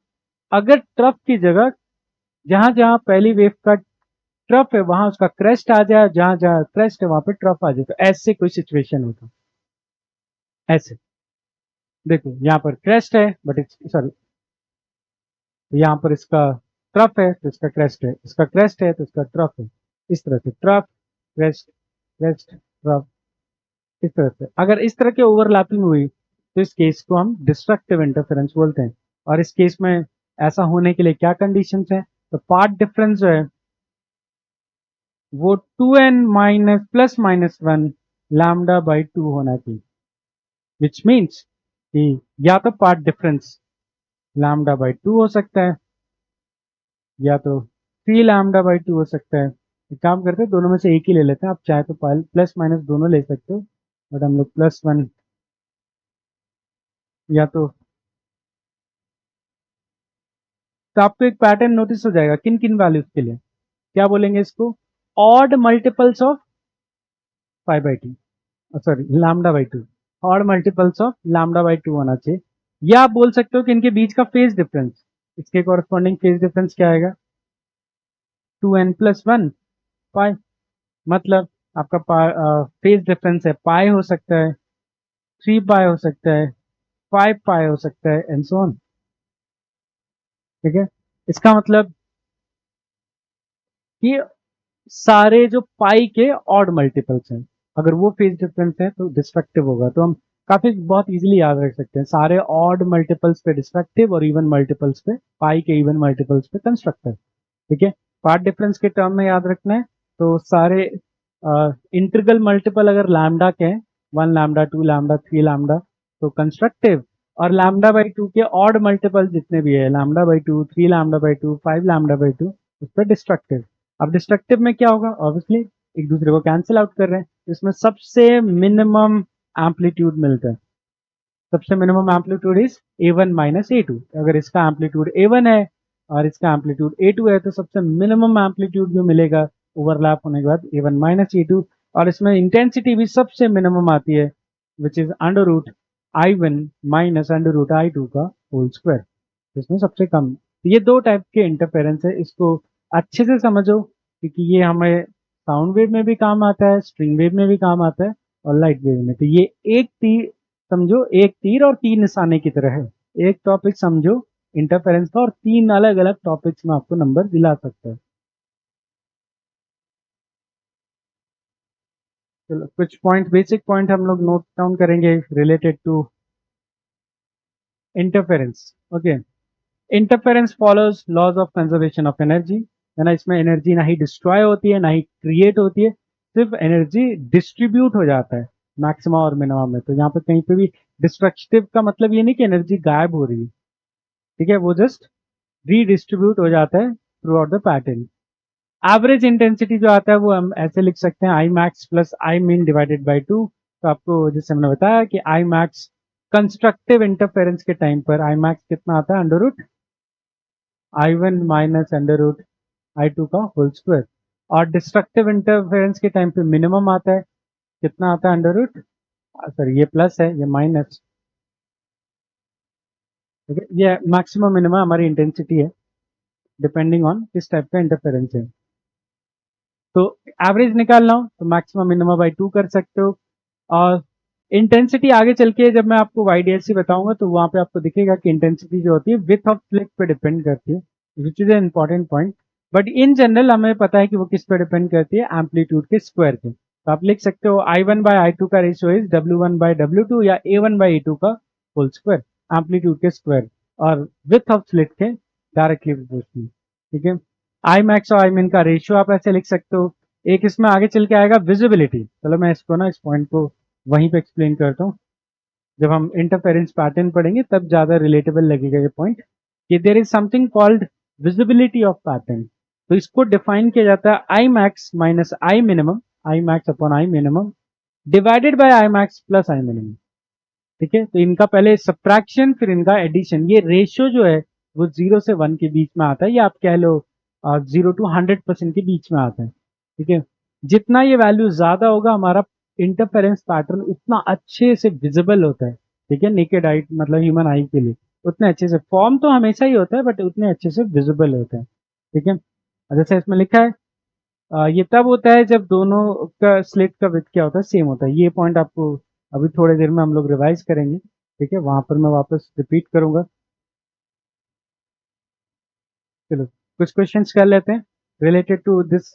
अगर ट्रफ की जगह जहां जहां पहली वेव का ट्रफ है वहां उसका क्रेस्ट आ जाए, जहां जहां क्रेस्ट है वहां पे ट्रफ आ जाए, तो ऐसे कोई सिचुएशन होता, ऐसे देखो यहाँ पर क्रेस्ट है बट सॉरी, यहाँ पर इसका ट्रफ है तो इसका क्रेस्ट है, इसका क्रेस्ट है तो इसका ट्रफ है। इस तरह से ट्रफ, क्रेस्ट, क्रेस्ट, ट्रफ, इस तरह से। अगर इस तरह की ओवरलैपिंग हुई तो इस केस को हम डिस्ट्रक्टिव इंटरफेरेंस बोलते हैं। और इस केस में ऐसा होने के लिए क्या कंडीशंस है? तो पार्ट डिफरेंस जो है वो 2n minus plus minus 1 lambda by 2 होना चाहिए, विच मीन्स कि या तो पार्ट डिफरेंस लैम्डा बाई 2 हो सकता है या तो 3 लैम्डा बाई 2 हो सकता है। एक काम करते हैं, दोनों में से एक ही ले लेते हैं। आप चाहे तो प्लस माइनस दोनों ले सकते हो, बट हम लोग +1 या तो आपको एक पैटर्न नोटिस हो जाएगा किन किन वैल्यूज के लिए। क्या बोलेंगे इसको? Odd multiples of 5/2, sorry lambda by 2। Odd multiples of lambda by 2 होना चाहिए। या आप बोल सकते हो कि इनके बीच का फेज डिफरेंस, इसके कॉरेस्पॉन्डिंग फेज डिफरेंस क्या आएगा? 2n+1 पाई। मतलब आपका फेज डिफरेंस है पाई हो सकता है, 3 पाई हो सकता है, 5 पाई हो सकता है, एंड सो ऑन। ठीक है, इसका मतलब कि सारे जो पाई के ऑड मल्टीपल्स हैं, अगर वो फेज डिफरेंस है तो डिस्ट्रक्टिव होगा। तो हम काफी बहुत इजीली याद रख सकते हैं, सारे ऑड मल्टीपल्स पे डिस्ट्रक्टिव और इवन मल्टीपल्स पे, पाई के इवन मल्टीपल्स पे कंस्ट्रक्टिव। ठीक है, पार्ट डिफरेंस के टर्म में याद रखना है। तो सारे इंटीग्रल मल्टीपल अगर लैम्डा के हैं, 1 लैम्डा, 2 लैम्डा, 3 लैम्डा, तो कंस्ट्रक्टिव। और लैम्डा बाई 2 के ऑड मल्टीपल जितने भी है, lambda by 2, 3 lambda by 2, 5 lambda by 2, उस पर डिस्ट्रक्टिव। अब डिस्ट्रक्टिव में क्या होगा? ऑब्वियसली एक दूसरे को कैंसिल आउट कर रहे हैं, इसमें सबसे मिनिमम एम्पलीट्यूड मिलता है। सबसे minimum amplitude is A1 minus A2। अगर इसका एम्पलीट्यूड A1 है और इसका एम्पलीट्यूड A2 है तो सबसे मिनिमम एम्पलीट्यूड जो मिलेगा ओवरलैप होने के बाद A1 माइनस A2। और इसमें इंटेंसिटी भी सबसे मिनिमम आती है, which is under root I1 minus under root I2 का होल स्क्वायर। इसमें सबसे कम। तो ये दो टाइप के इंटरफेरेंस है, इसको अच्छे से समझो क्योंकि ये हमें साउंड वेव में भी काम आता है, स्ट्रिंग वेव में भी काम आता है, और लाइट वेव में। तो ये एक तीर समझो, एक तीर और तीन निशाने की तरह है। एक टॉपिक समझो इंटरफेरेंस का और तीन अलग अलग टॉपिक्स में आपको नंबर दिला सकता है। चलो कुछ पॉइंट, बेसिक पॉइंट हम लोग नोट डाउन करेंगे related to interference. Okay, interference follows laws of conservation of energy, है ना। इसमें एनर्जी ना ही डिस्ट्रॉय होती है ना ही क्रिएट होती है, सिर्फ एनर्जी डिस्ट्रीब्यूट हो जाता है मैक्सिमम और मिनिमम में। तो यहाँ पे कहीं पे भी डिस्ट्रक्टिव का मतलब ये नहीं कि एनर्जी गायब हो रही है, ठीक है, वो जस्ट रीडिस्ट्रीब्यूट हो जाता है throughout the pattern. Average intensity जो आता है वो हम ऐसे लिख सकते हैं, I max plus I min divided by 2। तो आपको जैसे हमने बताया कि आई मैक्स कंस्ट्रक्टिव इंटरफेरेंस के टाइम पर आई मैक्स कितना आता है? Under root I1 minus under root I2 का होल स्क्वायर। और डिस्ट्रक्टिव इंटरफेरेंस के टाइम पे मिनिमम आता है, कितना आता है? अंडर रूट, सॉरी ये प्लस है ये माइनस, ठीक है। ये मैक्सिमम मिनिमम हमारी इंटेंसिटी है डिपेंडिंग ऑन किस टाइप का इंटरफेरेंस है। तो एवरेज निकालना हो तो मैक्सिमम मिनिमम बाई 2 कर सकते हो। और इंटेंसिटी आगे चल के जब मैं आपको YDSC बताऊंगा तो वहां पे आपको दिखेगा कि इंटेंसिटी जो होती है विथ ऑफ स्लिट पे डिपेंड करती है, which is a important point. But in general हमें पता है कि वो किस पे डिपेंड करती है? एम्पलीट्यूड के स्क्वायर पे। तो आप लिख सकते हो I1/I2 का रेशियो इज W1/W2 या A1/A2 का होल स्क्वायर, एम्पलीट्यूड के स्क्वायर और विथ ऑफ स्लिट के डायरेक्टली प्रोपोर्शनल। ठीक है, आई मैक्स और आई मिन का रेशियो आप ऐसे लिख सकते हो। एक इसमें आगे चल के आएगा विजिबिलिटी। चलो मैं इसको ना, इस पॉइंट को वहीं पे एक्सप्लेन करता हूँ, जब हम इंटरफेरेंस पैटर्न पढ़ेंगे तब ज्यादा रिलेटेबल लगेगा ये पॉइंट, कि there is something called visibility of pattern. तो इसको डिफाइन किया जाता है I max minus I minimum, I max upon I minimum divided by I max plus I minimum. ठीक है, तो इनका पहले सब्ट्रैक्शन फिर इनका एडिशन। ये रेशियो जो है वो 0 से 1 के बीच में आता है, या आप कह लो 0 to 100% के बीच में आता है। ठीक है, जितना ये वैल्यू ज्यादा होगा हमारा इंटरफेरेंस पैटर्न उतना अच्छे से विजिबल होता है। ठीक है, नेकेड आई मतलब ह्यूमन आई के लिए उतने अच्छे से, फॉर्म तो हमेशा ही होता है बट उतने अच्छे से विजिबल होता है। ठीक है, जैसे इसमें लिखा है ये तब होता है जब दोनों का स्लिट का विड्थ क्या होता है? सेम होता है। ये पॉइंट आपको अभी थोड़ी देर में हम लोग रिवाइज करेंगे। ठीक है, वहां पर मैं वापस रिपीट करूंगा। चलो कुछ क्वेश्चंस कर लेते हैं रिलेटेड टू दिस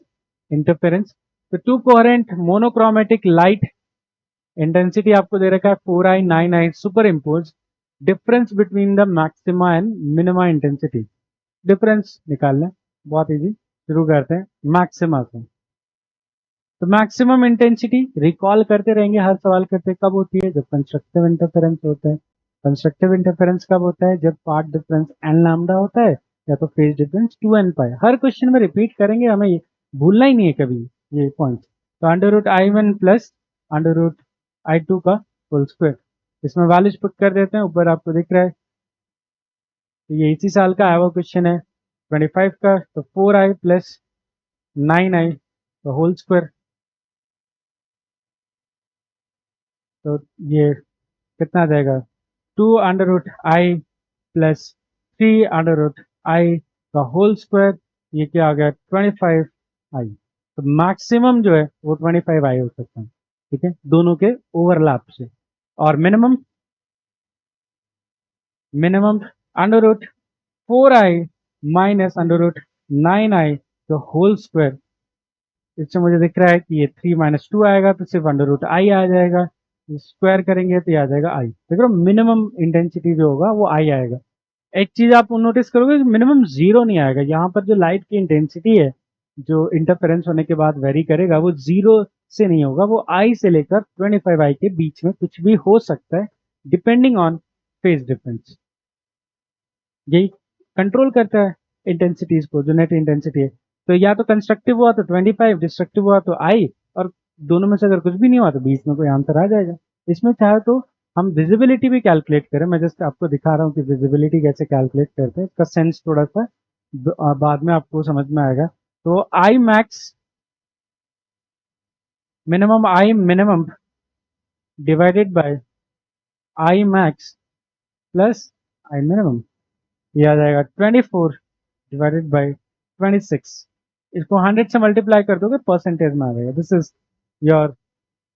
इंटरफेरेंस। तो to coherent monochromatic light intensity आपको दे रखा है 4i 9i super impose difference between the maxima and minima intensity. Difference निकाल लें, बहुत इजी। शुरू करते हैं मैक्सिमा से। तो मैक्सिमम इंटेंसिटी रिकॉल करते रहेंगे, हर सवाल करते कब होती है, जब कंस्ट्रक्टिव इंटरफेरेंस होता है। कंस्ट्रक्टिव इंटरफेरेंस कब होता है, जब पार्ट डिफरेंस एन लैम्डा होता है या तो फेज डिफरेंस 2n पाई। हर क्वेश्चन में रिपीट करेंगे, हमें ये भूलना ही नहीं है कभी ये पॉइंट। तो under root i1 plus under root i2 का होल स्क्वायर, इसमें वैल्यूज पुट कर देते हैं, ऊपर आपको दिख रहा है। तो ये इसी साल का आया हुआ क्वेश्चन है 25 का। तो 4i प्लस 9i तो होल स्क्वायर। तो ये कितना आ जाएगा, 2 under root I plus 3 under root I का होल स्क्वायर। ये क्या आ गया 25 आई। तो मैक्सिमम जो है वो 25 आई हो सकता है, ठीक है, दोनों के ओवरलैप से। और minimum minimum under root 4i minus under root 9i का होल स्क्वायर। इससे मुझे दिख रहा है कि ये 3 माइनस 2 आएगा तो सिर्फ अंडर रूट आई आ जाएगा, स्क्वायर करेंगे तो ये आ जाएगा आई। देख रहे हो, मिनिमम इंटेंसिटी जो होगा वो आई आएगा। एक चीज आप नोटिस करोगे, मिनिमम जीरो नहीं आएगा यहाँ पर। जो लाइट की इंटेंसिटी है जो इंटरफेरेंस होने के बाद वेरी करेगा वो जीरो से नहीं होगा, वो आई से लेकर 25 आई के बीच में कुछ भी हो सकता है, डिपेंडिंग ऑन फेज डिफरेंस। यही कंट्रोल करता है इंटेंसिटीज को, जो नेट इंटेंसिटी है। तो या तो कंस्ट्रक्टिव हुआ तो 25, डिस्ट्रक्टिव हुआ तो आई, और दोनों में से अगर कुछ भी नहीं हुआ तो बीच में कोई आंसर आ जाएगा। इसमें चाहे तो हम विजिबिलिटी भी कैलकुलेट करें, मैं जस्ट आपको दिखा रहा हूँ कि विजिबिलिटी कैसे कैलकुलेट करते हैं, इसका सेंस थोड़ा सा बाद में आपको समझ में आएगा। तो I max minimum, I minimum divided by I max plus I minimum, ये आ जाएगा 24 डिवाइडेड बाई 26। इसको 100 से मल्टीप्लाई कर दोगे परसेंटेज में आ जाएगा। दिस इज योर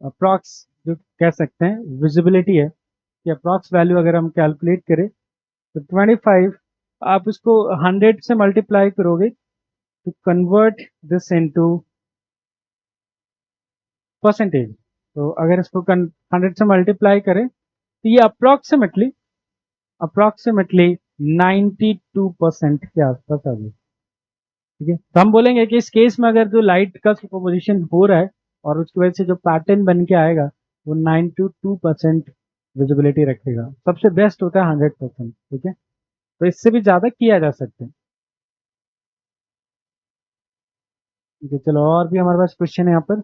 अप्रॉक्स, जो कह सकते हैं विजिबिलिटी है कि अप्रॉक्स वैल्यू अगर हम कैलकुलेट करें तो 25 आप इसको 100 से मल्टीप्लाई करोगे to convert this into percentage. तो अगर इसको 100 से मल्टीप्लाई करें तो ये अप्रॉक्सीमेटली 92% के आसपास आ जाए, ठीक है। तो हम बोलेंगे कि इस केस में अगर जो लाइट का सुपरपोजिशन हो रहा है और उसकी वजह से जो पैटर्न बन के आएगा वो 92% विजिबिलिटी रखेगा। सबसे बेस्ट होता है 100%, ठीक है। तो इससे भी ज्यादा किया जा सकता है, ठीक है। चलो और भी हमारे पास क्वेश्चन है यहाँ पर।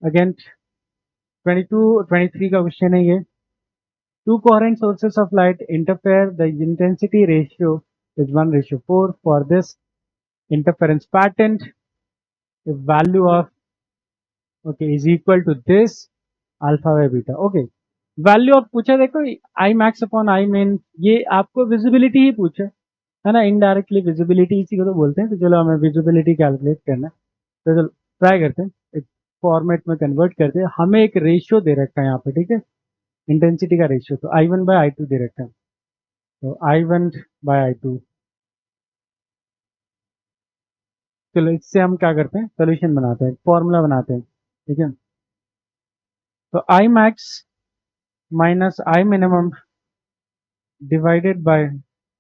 अगेन 23 का क्वेश्चन है ये। To coherent sources of light interfere, the intensity ratio is 1:4 for this interference pattern, if value of okay is equal to this alpha by beta। okay, value of पूछा, देखो I max upon I main, ये आपको विजिबिलिटी ही पूछे है ना, इनडायरेक्टली विजिबिलिटी इसी को तो बोलते हैं। तो चलो हमें विजिबिलिटी कैलकुलेट करना है, तो चलो ट्राई करते हैं, एक फॉर्मेट में कन्वर्ट करते हैं। हमें एक रेशियो दे रखा है यहाँ पे, ठीक है, इंटेंसिटी का रेशियो। तो I1 बाय I2 दे रखा है। तो I1 बाय I2, चलो इससे हम क्या करते हैं, सोल्यूशन बनाते हैं, फॉर्मूला बनाते हैं, ठीक है। तो I max minus I minimum divided by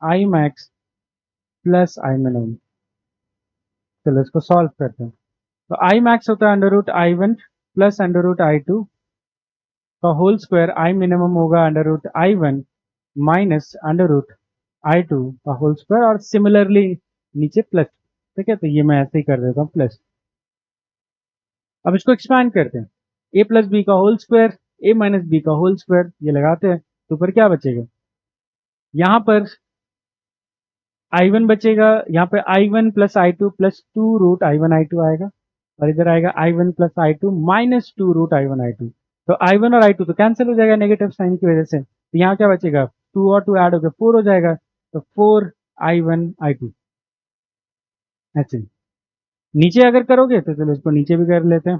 I max plus I minimum. चलो इसको सॉल्व करते हैं। तो आई मैक्स होता है under root I1 plus under root I2 का होल स्क्वायर। आई मिनिमम होगा under root I1 minus under root I2 का होल स्क्वायर, और सिमिलरली नीचे प्लस, ठीक है। तो ये मैं ऐसे ही कर देता हूँ प्लस। अब इसको एक्सपैंड करते हैं, ए प्लस बी का होल स्क्वायर, ए माइनस बी का होल स्क्वायर, ये लगाते हैं तो ऊपर क्या बचेगा, यहाँ पर I1 बचेगा, यहाँ पे I1 plus I2 plus 2 root I1 I2 आएगा, और इधर आएगा I1 plus I2 minus 2 root I1 I2। तो I1 और I2 तो कैंसिल हो जाएगा नेगेटिव साइन की वजह से, तो यहाँ क्या बचेगा, 2 और 2 ऐड होकर 4 हो जाएगा। तो 4 I1 I2 ऐसे। नीचे अगर करोगे तो चलो इसको नीचे भी कर लेते हैं।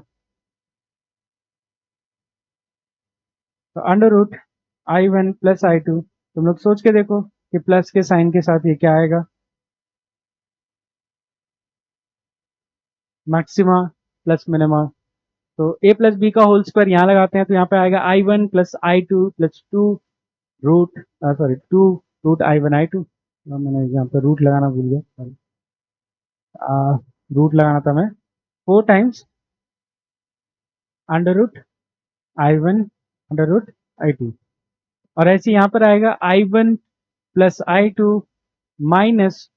तो under root I1 plus I2, तुम लोग सोच के देखो कि प्लस के साइन के साथ ये क्या आएगा, मैक्सिमा प्लस मिनिमा। तो a प्लस बी का होल स्क्वायर यहाँ लगाते हैं तो यहाँ पे आएगा i1 plus i2 plus 2 root sorry 2 root i1 i2। मैंने यहाँ पे रूट लगाना भूल गया, सॉरी, रूट लगाना था मैं। 4 times under root i1 under root i2। और ऐसे यहाँ पर आएगा i1 plus i2 minus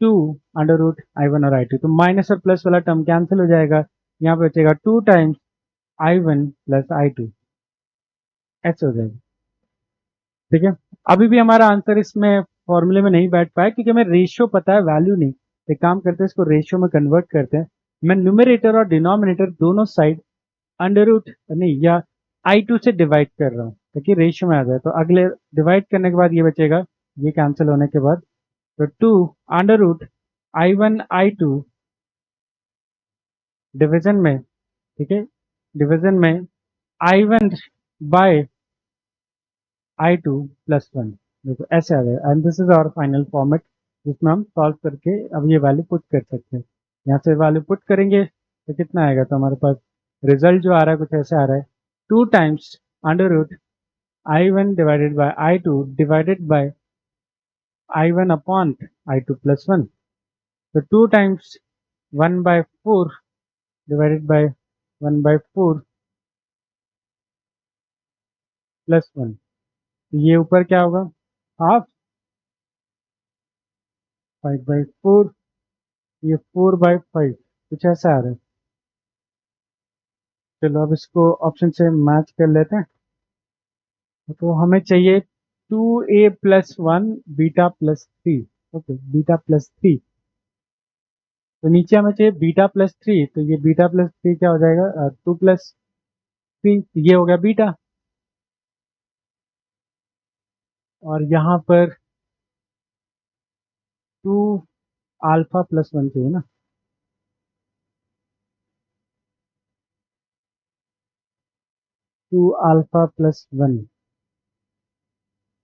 2 under root i1 और i2। तो माइनस और प्लस वाला टर्म कैंसिल हो जाएगा, यहाँ पे बचेगा 2 टाइम्स i1 प्लस i2, ऐसे हो जाएगा। ठीक है, अभी भी हमारा आंसर इसमें फॉर्मूले में नहीं बैठ पाया क्योंकि हमें रेशियो पता है, वैल्यू नहीं। एक काम करते हैं, इसको रेशियो में कन्वर्ट करते हैं। मैं न्यूमरेटर और डिनोमिनेटर दोनों साइड अंडर रूट नहीं या i2 से डिवाइड कर रहा हूँ ताकि रेशियो में आ जाए। तो अगले डिवाइड करने के बाद ये बचेगा, ये कैंसिल होने के बाद, तो 2 under root i1 i2 division में, ठीक है, डिवीजन में i1 बाय i2 प्लस 1। देखो ऐसे आ गया, and this is our final format जिसमें हम सॉल्व करके अब ये वैल्यू पुट कर सकते हैं। यहाँ से वैल्यू पुट करेंगे तो कितना आएगा, तो हमारे पास रिजल्ट जो आ रहा है कुछ ऐसे आ रहा है, 2 times under root i1 divided by i2 divided by i1 upon i2 plus 1। तो 2 टाइम्स 1/4 डिवाइडेड बाय 1/4 प्लस 1। तो ये ऊपर क्या होगा, हाफ 5/4, ये 4/5, कुछ ऐसा आ रहा है। चलो अब इसको ऑप्शन से मैच कर लेते हैं। तो हमें चाहिए 2a plus 1 beta plus 3। Okay, beta plus 3। तो नीचे हमें चाहिए बीटा प्लस 3, तो ये बीटा प्लस 3 क्या हो जाएगा, 2 प्लस 3, ये हो गया बीटा। और यहाँ पर 2 अल्फा प्लस 1 चाहिए ना, 2 अल्फा प्लस 1।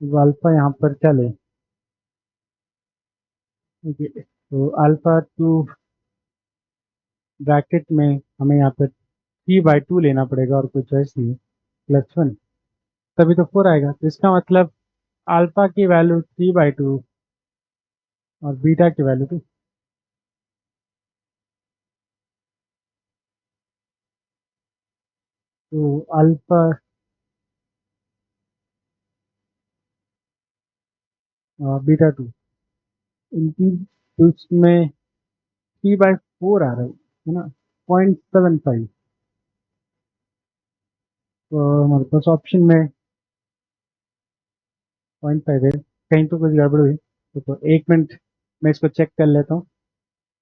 तो अल्फा यहाँ पर क्या ले, तो अल्फा 2 ब्रैकेट में हमें यहाँ पर 3/2 लेना पड़ेगा और कोई चॉइस नहीं है, प्लस 1, तभी तो 4 आएगा। तो इसका मतलब अल्फा की वैल्यू 3/2 और बीटा की वैल्यू 2। तो अल्फा बीटा 2 इनकी, तो इसमें 3/4 आ रहा है ना, 0.75। तो हमारे पास ऑप्शन में 0.5 है, कहीं तो कुछ गड़बड़ हुई। तो 1 मिनट मैं इसको चेक कर लेता हूँ।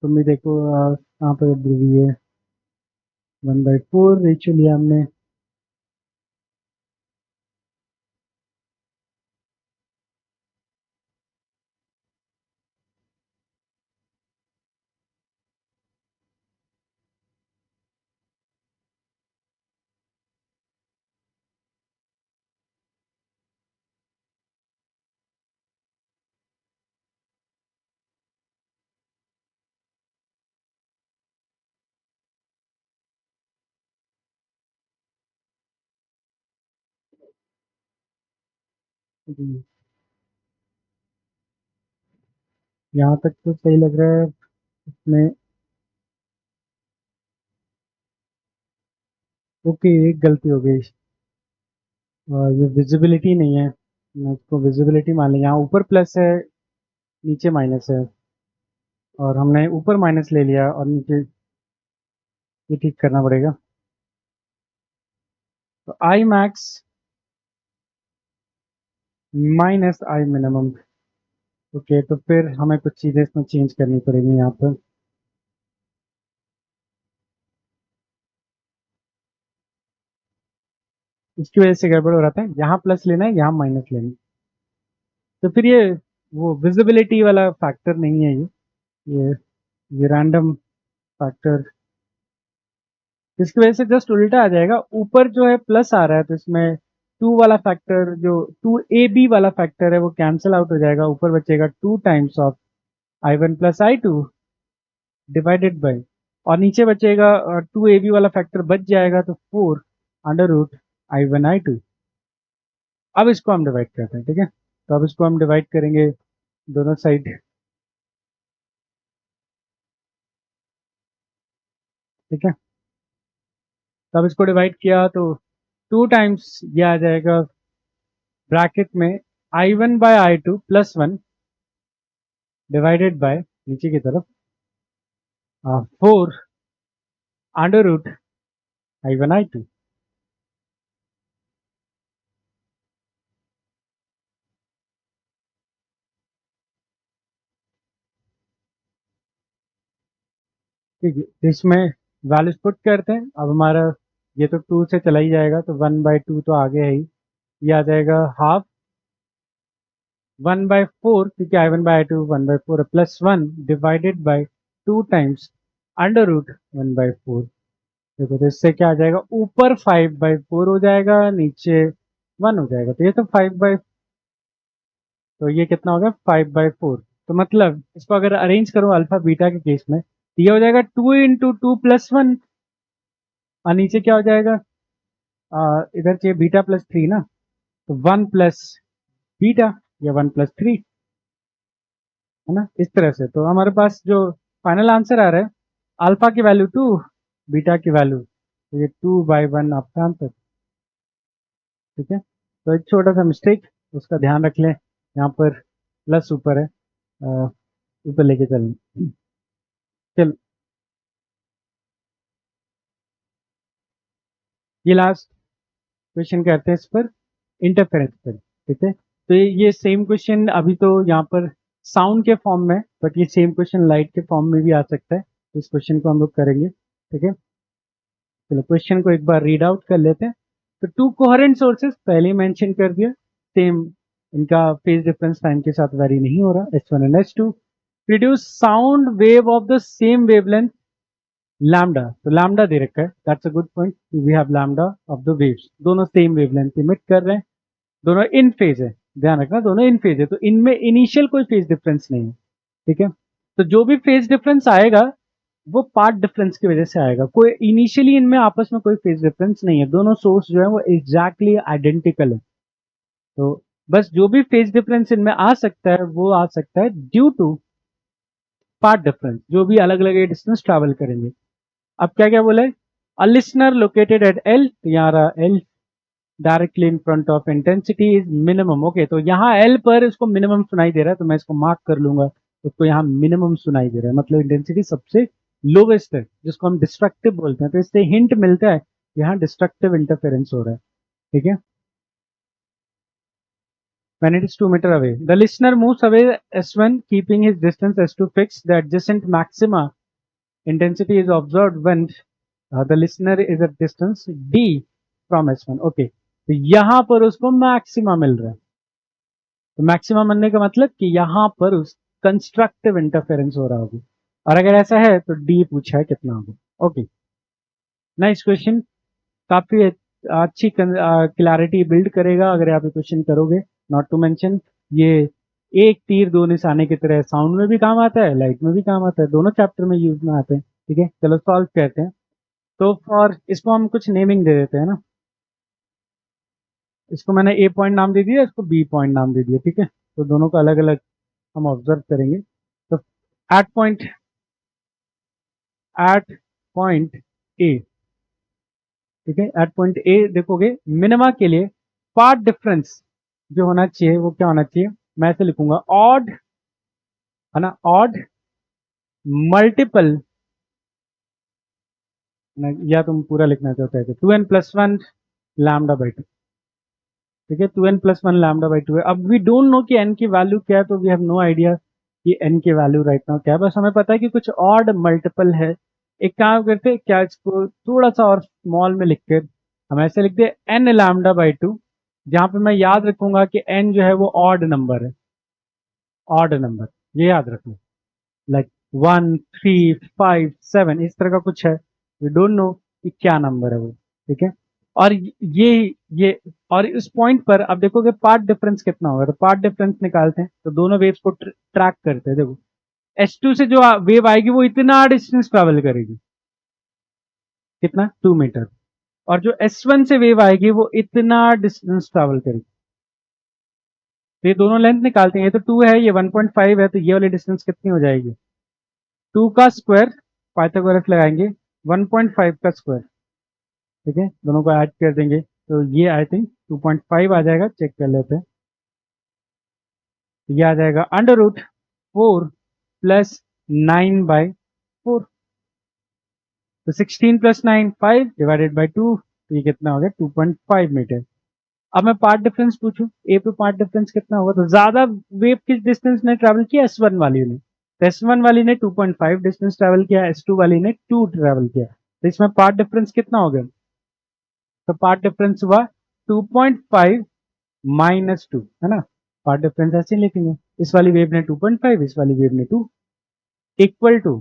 तुम भी देखो, कहाँ पर ध्रुवी है, 1/4 रेशियो लिया हमने। यहाँ तक तो सही लग रहा है इसमें। ओके, एक गलती हो गई, ये विजिबिलिटी नहीं है, मैं इसको विजिबिलिटी मान लिया। यहाँ ऊपर प्लस है, नीचे माइनस है, और हमने ऊपर माइनस ले लिया और नीचे, ये ठीक करना पड़ेगा। तो I max minus I minimum. Okay, तो फिर हमें कुछ चीज़ें इसमें चेंज करनी पड़ेगी यहाँ पर। इसकी वजह से गड़बड़ हो रहा था, यहाँ प्लस लेना है, यहाँ माइनस लेना है। तो फिर ये वो विजिबिलिटी वाला फैक्टर नहीं है, ये ये रैंडम फैक्टर, इसकी वजह से जस्ट उल्टा आ जाएगा। ऊपर जो है प्लस आ रहा है तो इसमें 2 वाला फैक्टर, जो 2ab वाला फैक्टर है वो कैंसिल आउट हो जाएगा, ऊपर बचेगा 2 times of i1 plus i2 divided bye और नीचे बचेगा 2ab वाला फैक्टर बच जाएगा, तो 4 √I1I2। अब इसको हम डिवाइड करते हैं, ठीक है। तो अब इसको हम डिवाइड करेंगे दोनों साइड, ठीक है। तो अब इसको डिवाइड किया तो 2 टाइम्स ये आ जाएगा ब्रैकेट में I1/I2 +1 डिवाइडेड बाय नीचे की तरफ 4 √I1I2। ठीक है, तो इसमें वैल्यूज पुट करते हैं। अब हमारा ये तो 2 से चला ही जाएगा, तो 1/2 तो आगे है ही, ये आ जाएगा हाफ 1/4, क्योंकि I1/I2 1/4 +1 डिवाइडेड बाय 2 टाइम्स √1/4। देखो तो इससे क्या आ जाएगा, ऊपर 5/4 हो जाएगा, नीचे 1 हो जाएगा, तो ये तो 5/, तो ये कितना हो गया 5/4। तो मतलब इसको अगर अरेंज करो अल्फा बीटा के केस में, तो ये हो जाएगा 2 × 2 + 1, और नीचे क्या हो जाएगा, इधर चाहिए बीटा +3 ना, तो 1 प्लस बीटा या 1 + 3, है ना, इस तरह से। तो हमारे पास जो फाइनल आंसर आ रहा है, अल्फा की वैल्यू 2, बीटा की वैल्यू, तो ये 2/1 आपका आंसर, ठीक है। तो एक छोटा सा मिस्टेक, उसका ध्यान रख लें, यहाँ पर प्लस ऊपर है, ऊपर लेके चलें। चल, ये लास्ट क्वेश्चन करते हैं इस पर, इंटरफेरेंस पर, ठीक है। तो ये सेम क्वेश्चन अभी तो यहाँ पर साउंड के फॉर्म में, बट ये सेम क्वेश्चन लाइट के फॉर्म में भी आ सकता है। इस क्वेश्चन को हम लोग करेंगे, ठीक है। चलो क्वेश्चन को एक बार रीड आउट कर लेते हैं। तो 2 कोहेरेंट सोर्सेस पहले ही मेंशन कर दिया, सेम इनका फेज डिफरेंस टाइम के साथ वेरी नहीं हो रहा, S1 and S2 produce sound wave of the same wavelength lambda. तो लैम्डा दे रखा है, that's a good point, we have lambda of the waves, दोनों सेम वेवलेंथ इमिट कर रहे हैं, दोनों इन फेज है, ध्यान रखना दोनों इन फेज है, तो इनमें इनिशियल कोई फेज डिफरेंस नहीं है, ठीक है। तो जो भी फेज डिफरेंस आएगा वो पार्ट डिफरेंस की वजह से आएगा, कोई इनिशियली इनमें आपस में कोई फेज डिफरेंस नहीं है, दोनों सोर्स जो है वो एग्जैक्टली आइडेंटिकल है। तो बस जो भी फेज डिफरेंस इनमें आ सकता है वो आ सकता है ड्यू टू पार्ट डिफरेंस, जो भी अलग अलग डिस्टेंस ट्रैवल करेंगे। अब क्या क्या बोला है, a listener located at L, तो यहाँ रहा L directly in front of intensity is minimum. Okay, तो यहाँ एल पर इसको मिनिमम सुनाई दे रहा है, तो मैं इसको मार्क कर लूंगा, उसको यहाँ मिनिमम सुनाई दे रहा है, मतलब इंटेंसिटी सबसे लोवेस्ट है, जिसको हम डिस्ट्रक्टिव बोलते हैं। तो इससे हिंट मिलता है यहाँ डिस्ट्रक्टिव इंटरफेरेंस हो रहा है, ठीक है। When it is 2 meter away, the listener moves away S1, keeping his distance S2 fixed. The adjacent maxima intensity is observed when the listener is at distance D from S1। Okay, तो यहां पर उसको मैक्सिमा मिल रहा है, तो मैक्सिमा मिलने का मतलब कि यहां पर उस कंस्ट्रक्टिव इंटरफेरेंस हो रहा होगा, और अगर ऐसा है तो डी पूछा है कितना होगा। ओके, नाइस क्वेश्चन, काफी अच्छी क्लैरिटी बिल्ड करेगा अगर आप ये क्वेश्चन करोगे। नॉट टू मेंशन ये एक तीर दो निशाने की तरह साउंड में भी काम आता है, लाइट में भी काम आता है, दोनों चैप्टर में यूज में आते हैं, ठीक है। चलो सॉल्व करते हैं। तो फॉर इसको हम कुछ नेमिंग दे देते हैं ना, इसको मैंने ए पॉइंट नाम दे दिया, इसको बी पॉइंट नाम दे दिया, ठीक है। तो दोनों को अलग अलग हम ऑब्जर्व करेंगे। तो at point, at point A, ठीक है, एट पॉइंट ए देखोगे मिनिमा के लिए पार्ट डिफरेंस जो होना चाहिए वो क्या होना चाहिए, मैं ऐसे लिखूंगा ऑड, है ना, ऑड मल्टीपल, या तुम पूरा लिखना चाहते हैं 2n+1 λ/2, ठीक है, 2n+1 λ/2 है। अब वी डोंट नो कि n की वैल्यू क्या है, तो वी हैव नो आइडिया कि n की वैल्यू राइट नाउ क्या है, बस हमें पता है कि कुछ ऑड मल्टीपल है। एक काम करते हैं, क्या इसको थोड़ा सा और स्मॉल में लिख कर हम ऐसे लिखते हैं n λ/2, जहां पे मैं याद रखूंगा कि n जो है वो ऑड नंबर है, ऑड नंबर, ये याद रखना, लाइक 1 3 5 7 इस तरह का कुछ है, वी डोंट नो कि क्या नंबर है वो, ठीक है। और ये और इस पॉइंट पर अब देखोगे पार्ट डिफरेंस कितना होगा, तो पार्ट डिफरेंस निकालते हैं, तो दोनों वेव्स को ट्रैक करते हैं। देखो S2 से जो वेव आएगी वो इतना डिस्टेंस ट्रेवल करेगी, कितना 2 मीटर, और जो S1 से वेव आएगी वो इतना डिस्टेंस ट्रैवल करेगी। तो ये दोनों लेंथ निकालते हैं, ये तो 2 है, ये 1.5 है, तो ये वाली डिस्टेंस कितनी हो जाएगी? 2 का स्क्वायर, पाइथागोरस लगाएंगे, 1.5 का स्क्वायर, ठीक है, दोनों को ऐड कर देंगे तो ये आई थिंक 2.5 आ जाएगा, चेक कर लेते हैं। ये आ जाएगा √4 प्लस 9/4, तो 16 प्लस 9 5 डिवाइडेड बाई 2, तो ये कितना हो गया 2.5 मीटर। अब मैं पार्ट डिफरेंस पूछूं, ए पे पार्ट डिफरेंस कितना होगा? तो ज्यादा वेव किस डिस्टेंस ने ट्रैवल किया? S1 वाली ने। तो S1 वाली ने 2.5 डिस्टेंस ट्रैवल किया, S2 वाली ने 2 ट्रैवल किया, तो इसमें पार्ट डिफरेंस कितना हो गया? तो पार्ट डिफरेंस हुआ 2.5 माइनस 2, है ना। पार्ट डिफरेंस ऐसे लिखेंगे, इस वाली वेव ने 2.5, इस वाली वेव ने 2, equal to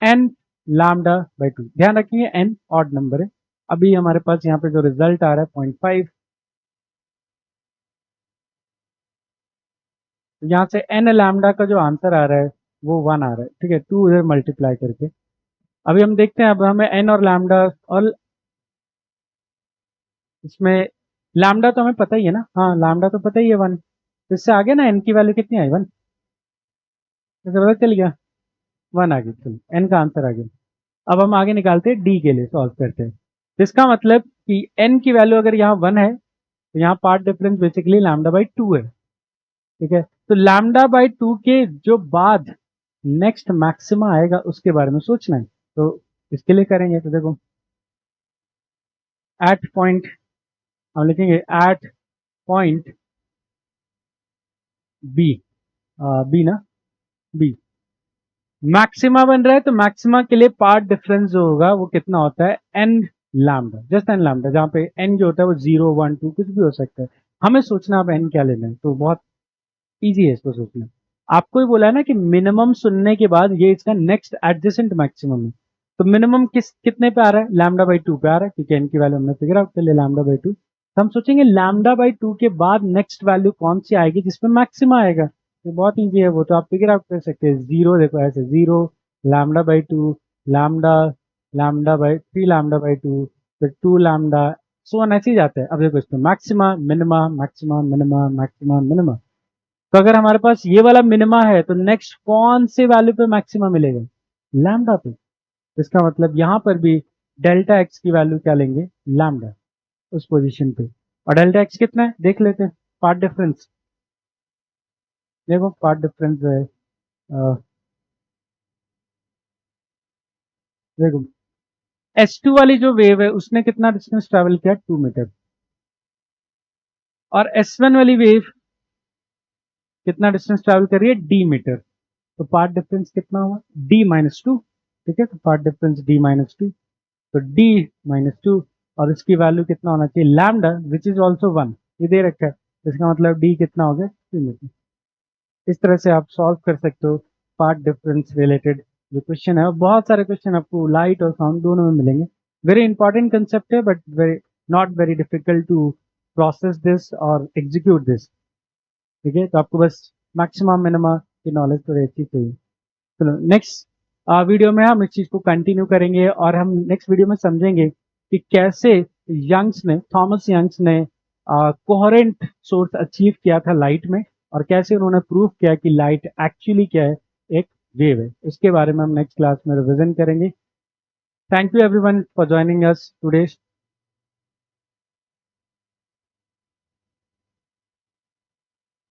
n lambda by 2। ध्यान रखिए n ऑड नंबर है। अभी हमारे पास यहाँ पे जो रिजल्ट आ रहा है 0.5, यहाँ से n लैम्डा का जो आंसर आ रहा है वो 1 आ रहा है, ठीक है, 2 उधर मल्टीप्लाई करके। अभी हम देखते हैं, अब हमें n और लैम्डा, और इसमें लैम्डा तो हमें पता ही है ना, हाँ लैम्डा तो पता ही है 1, तो इससे आगे ना n की वैल्यू कितनी आई? 1, तो पता चल गया 1 आ गई, चलो n का आंसर आ गया। अब हम आगे निकालते हैं, d के लिए सॉल्व करते हैं। तो इसका मतलब कि n की वैल्यू अगर यहाँ 1 है तो यहाँ path difference basically lambda by 2 है, ठीक है। तो लैम्डा बाई 2 के जो बाद नेक्स्ट मैक्सिमा आएगा उसके बारे में सोचना है, तो इसके लिए करेंगे। तो देखो एट पॉइंट, हम लिखेंगे एट पॉइंट बी, बी ना, बी मैक्सिमा बन रहा है, तो मैक्सिमा के लिए पार्ट डिफरेंस जो होगा वो कितना होता है? N lambda, just N lambda, जहाँ पे एन जो होता है वो 0 1 2 कुछ भी हो सकता है। हमें सोचना अब एन क्या लेना है, तो बहुत इजी है इसको सोचना। आपको ही बोला है ना कि मिनिमम सुनने के बाद ये इसका नेक्स्ट एडजेसेंट मैक्सिमम है, तो मिनिमम कितने पे आ रहा है? लैम्डा बाई 2 पे आ रहा है, क्योंकि एन की वैल्यू हमने फिगर आउट कर लिया लैम्डा बाई 2। तो हम सोचेंगे लैम्डा बाई 2 के बाद नेक्स्ट वैल्यू कौन सी आएगी जिसमें मैक्सिमा आएगा? तो बहुत ईजी है, वो तो आप फिगर आउट कर सकते हैं। जीरो, देखो ऐसे 0 lambda by 2, lambda, lambda by 3 lambda by 2, फिर 2 लैम्डा, सो ऑन, ऐसे ही जाते हैं। अब देखो इसमें maxima minima, maxima minima, maxima minima, तो अगर हमारे पास ये वाला मिनिमा है तो नेक्स्ट कौन से वैल्यू पे मैक्सिमा मिलेगा? लैम्डा पे। इसका मतलब यहां पर भी डेल्टा एक्स की वैल्यू क्या लेंगे? लैम्डा, उस पोजीशन पे। और डेल्टा एक्स कितना है देख लेते हैं, पार्ट डिफरेंस। देखो पार्ट डिफरेंस है, देखो S2 वाली जो वेव है उसने कितना डिस्टेंस ट्रेवल किया? 2 मीटर। और S1 वाली वेव कितना डिस्टेंस ट्रेवल कर रही है? d metre. तो पार्ट डिफरेंस कितना हुआ? d-2, ठीक है, तो पार्ट डिफरेंस d-2, तो d-2, और इसकी वैल्यू कितना होना चाहिए? लैम्डा विच इज ऑल्सो 1, ये दे रखा है, इसका मतलब d कितना हो गया? 2 मीटर। इस तरह से आप सॉल्व कर सकते हो पार्ट डिफरेंस रिलेटेड जो क्वेश्चन है। और बहुत सारे क्वेश्चन आपको लाइट और साउंड दोनों में मिलेंगे। वेरी इंपॉर्टेंट कंसेप्ट है, but very not very difficult to process this और एग्जीक्यूट दिस, ठीक है। तो आपको बस मैक्सिमम मिनिमा की नॉलेज तो रहती चाहिए। चलो नेक्स्ट वीडियो में हम इस चीज को कंटिन्यू करेंगे, और हम नेक्स्ट वीडियो में समझेंगे कि कैसे यंग्स ने, थॉमस यंग्स ने कोहेरेंट सोर्स अचीव किया था लाइट में, और कैसे उन्होंने प्रूव किया कि लाइट एक्चुअली क्या है? एक वेव है। इसके बारे में हम नेक्स्ट क्लास में रिविजन करेंगे। Thank you everyone for joining us today.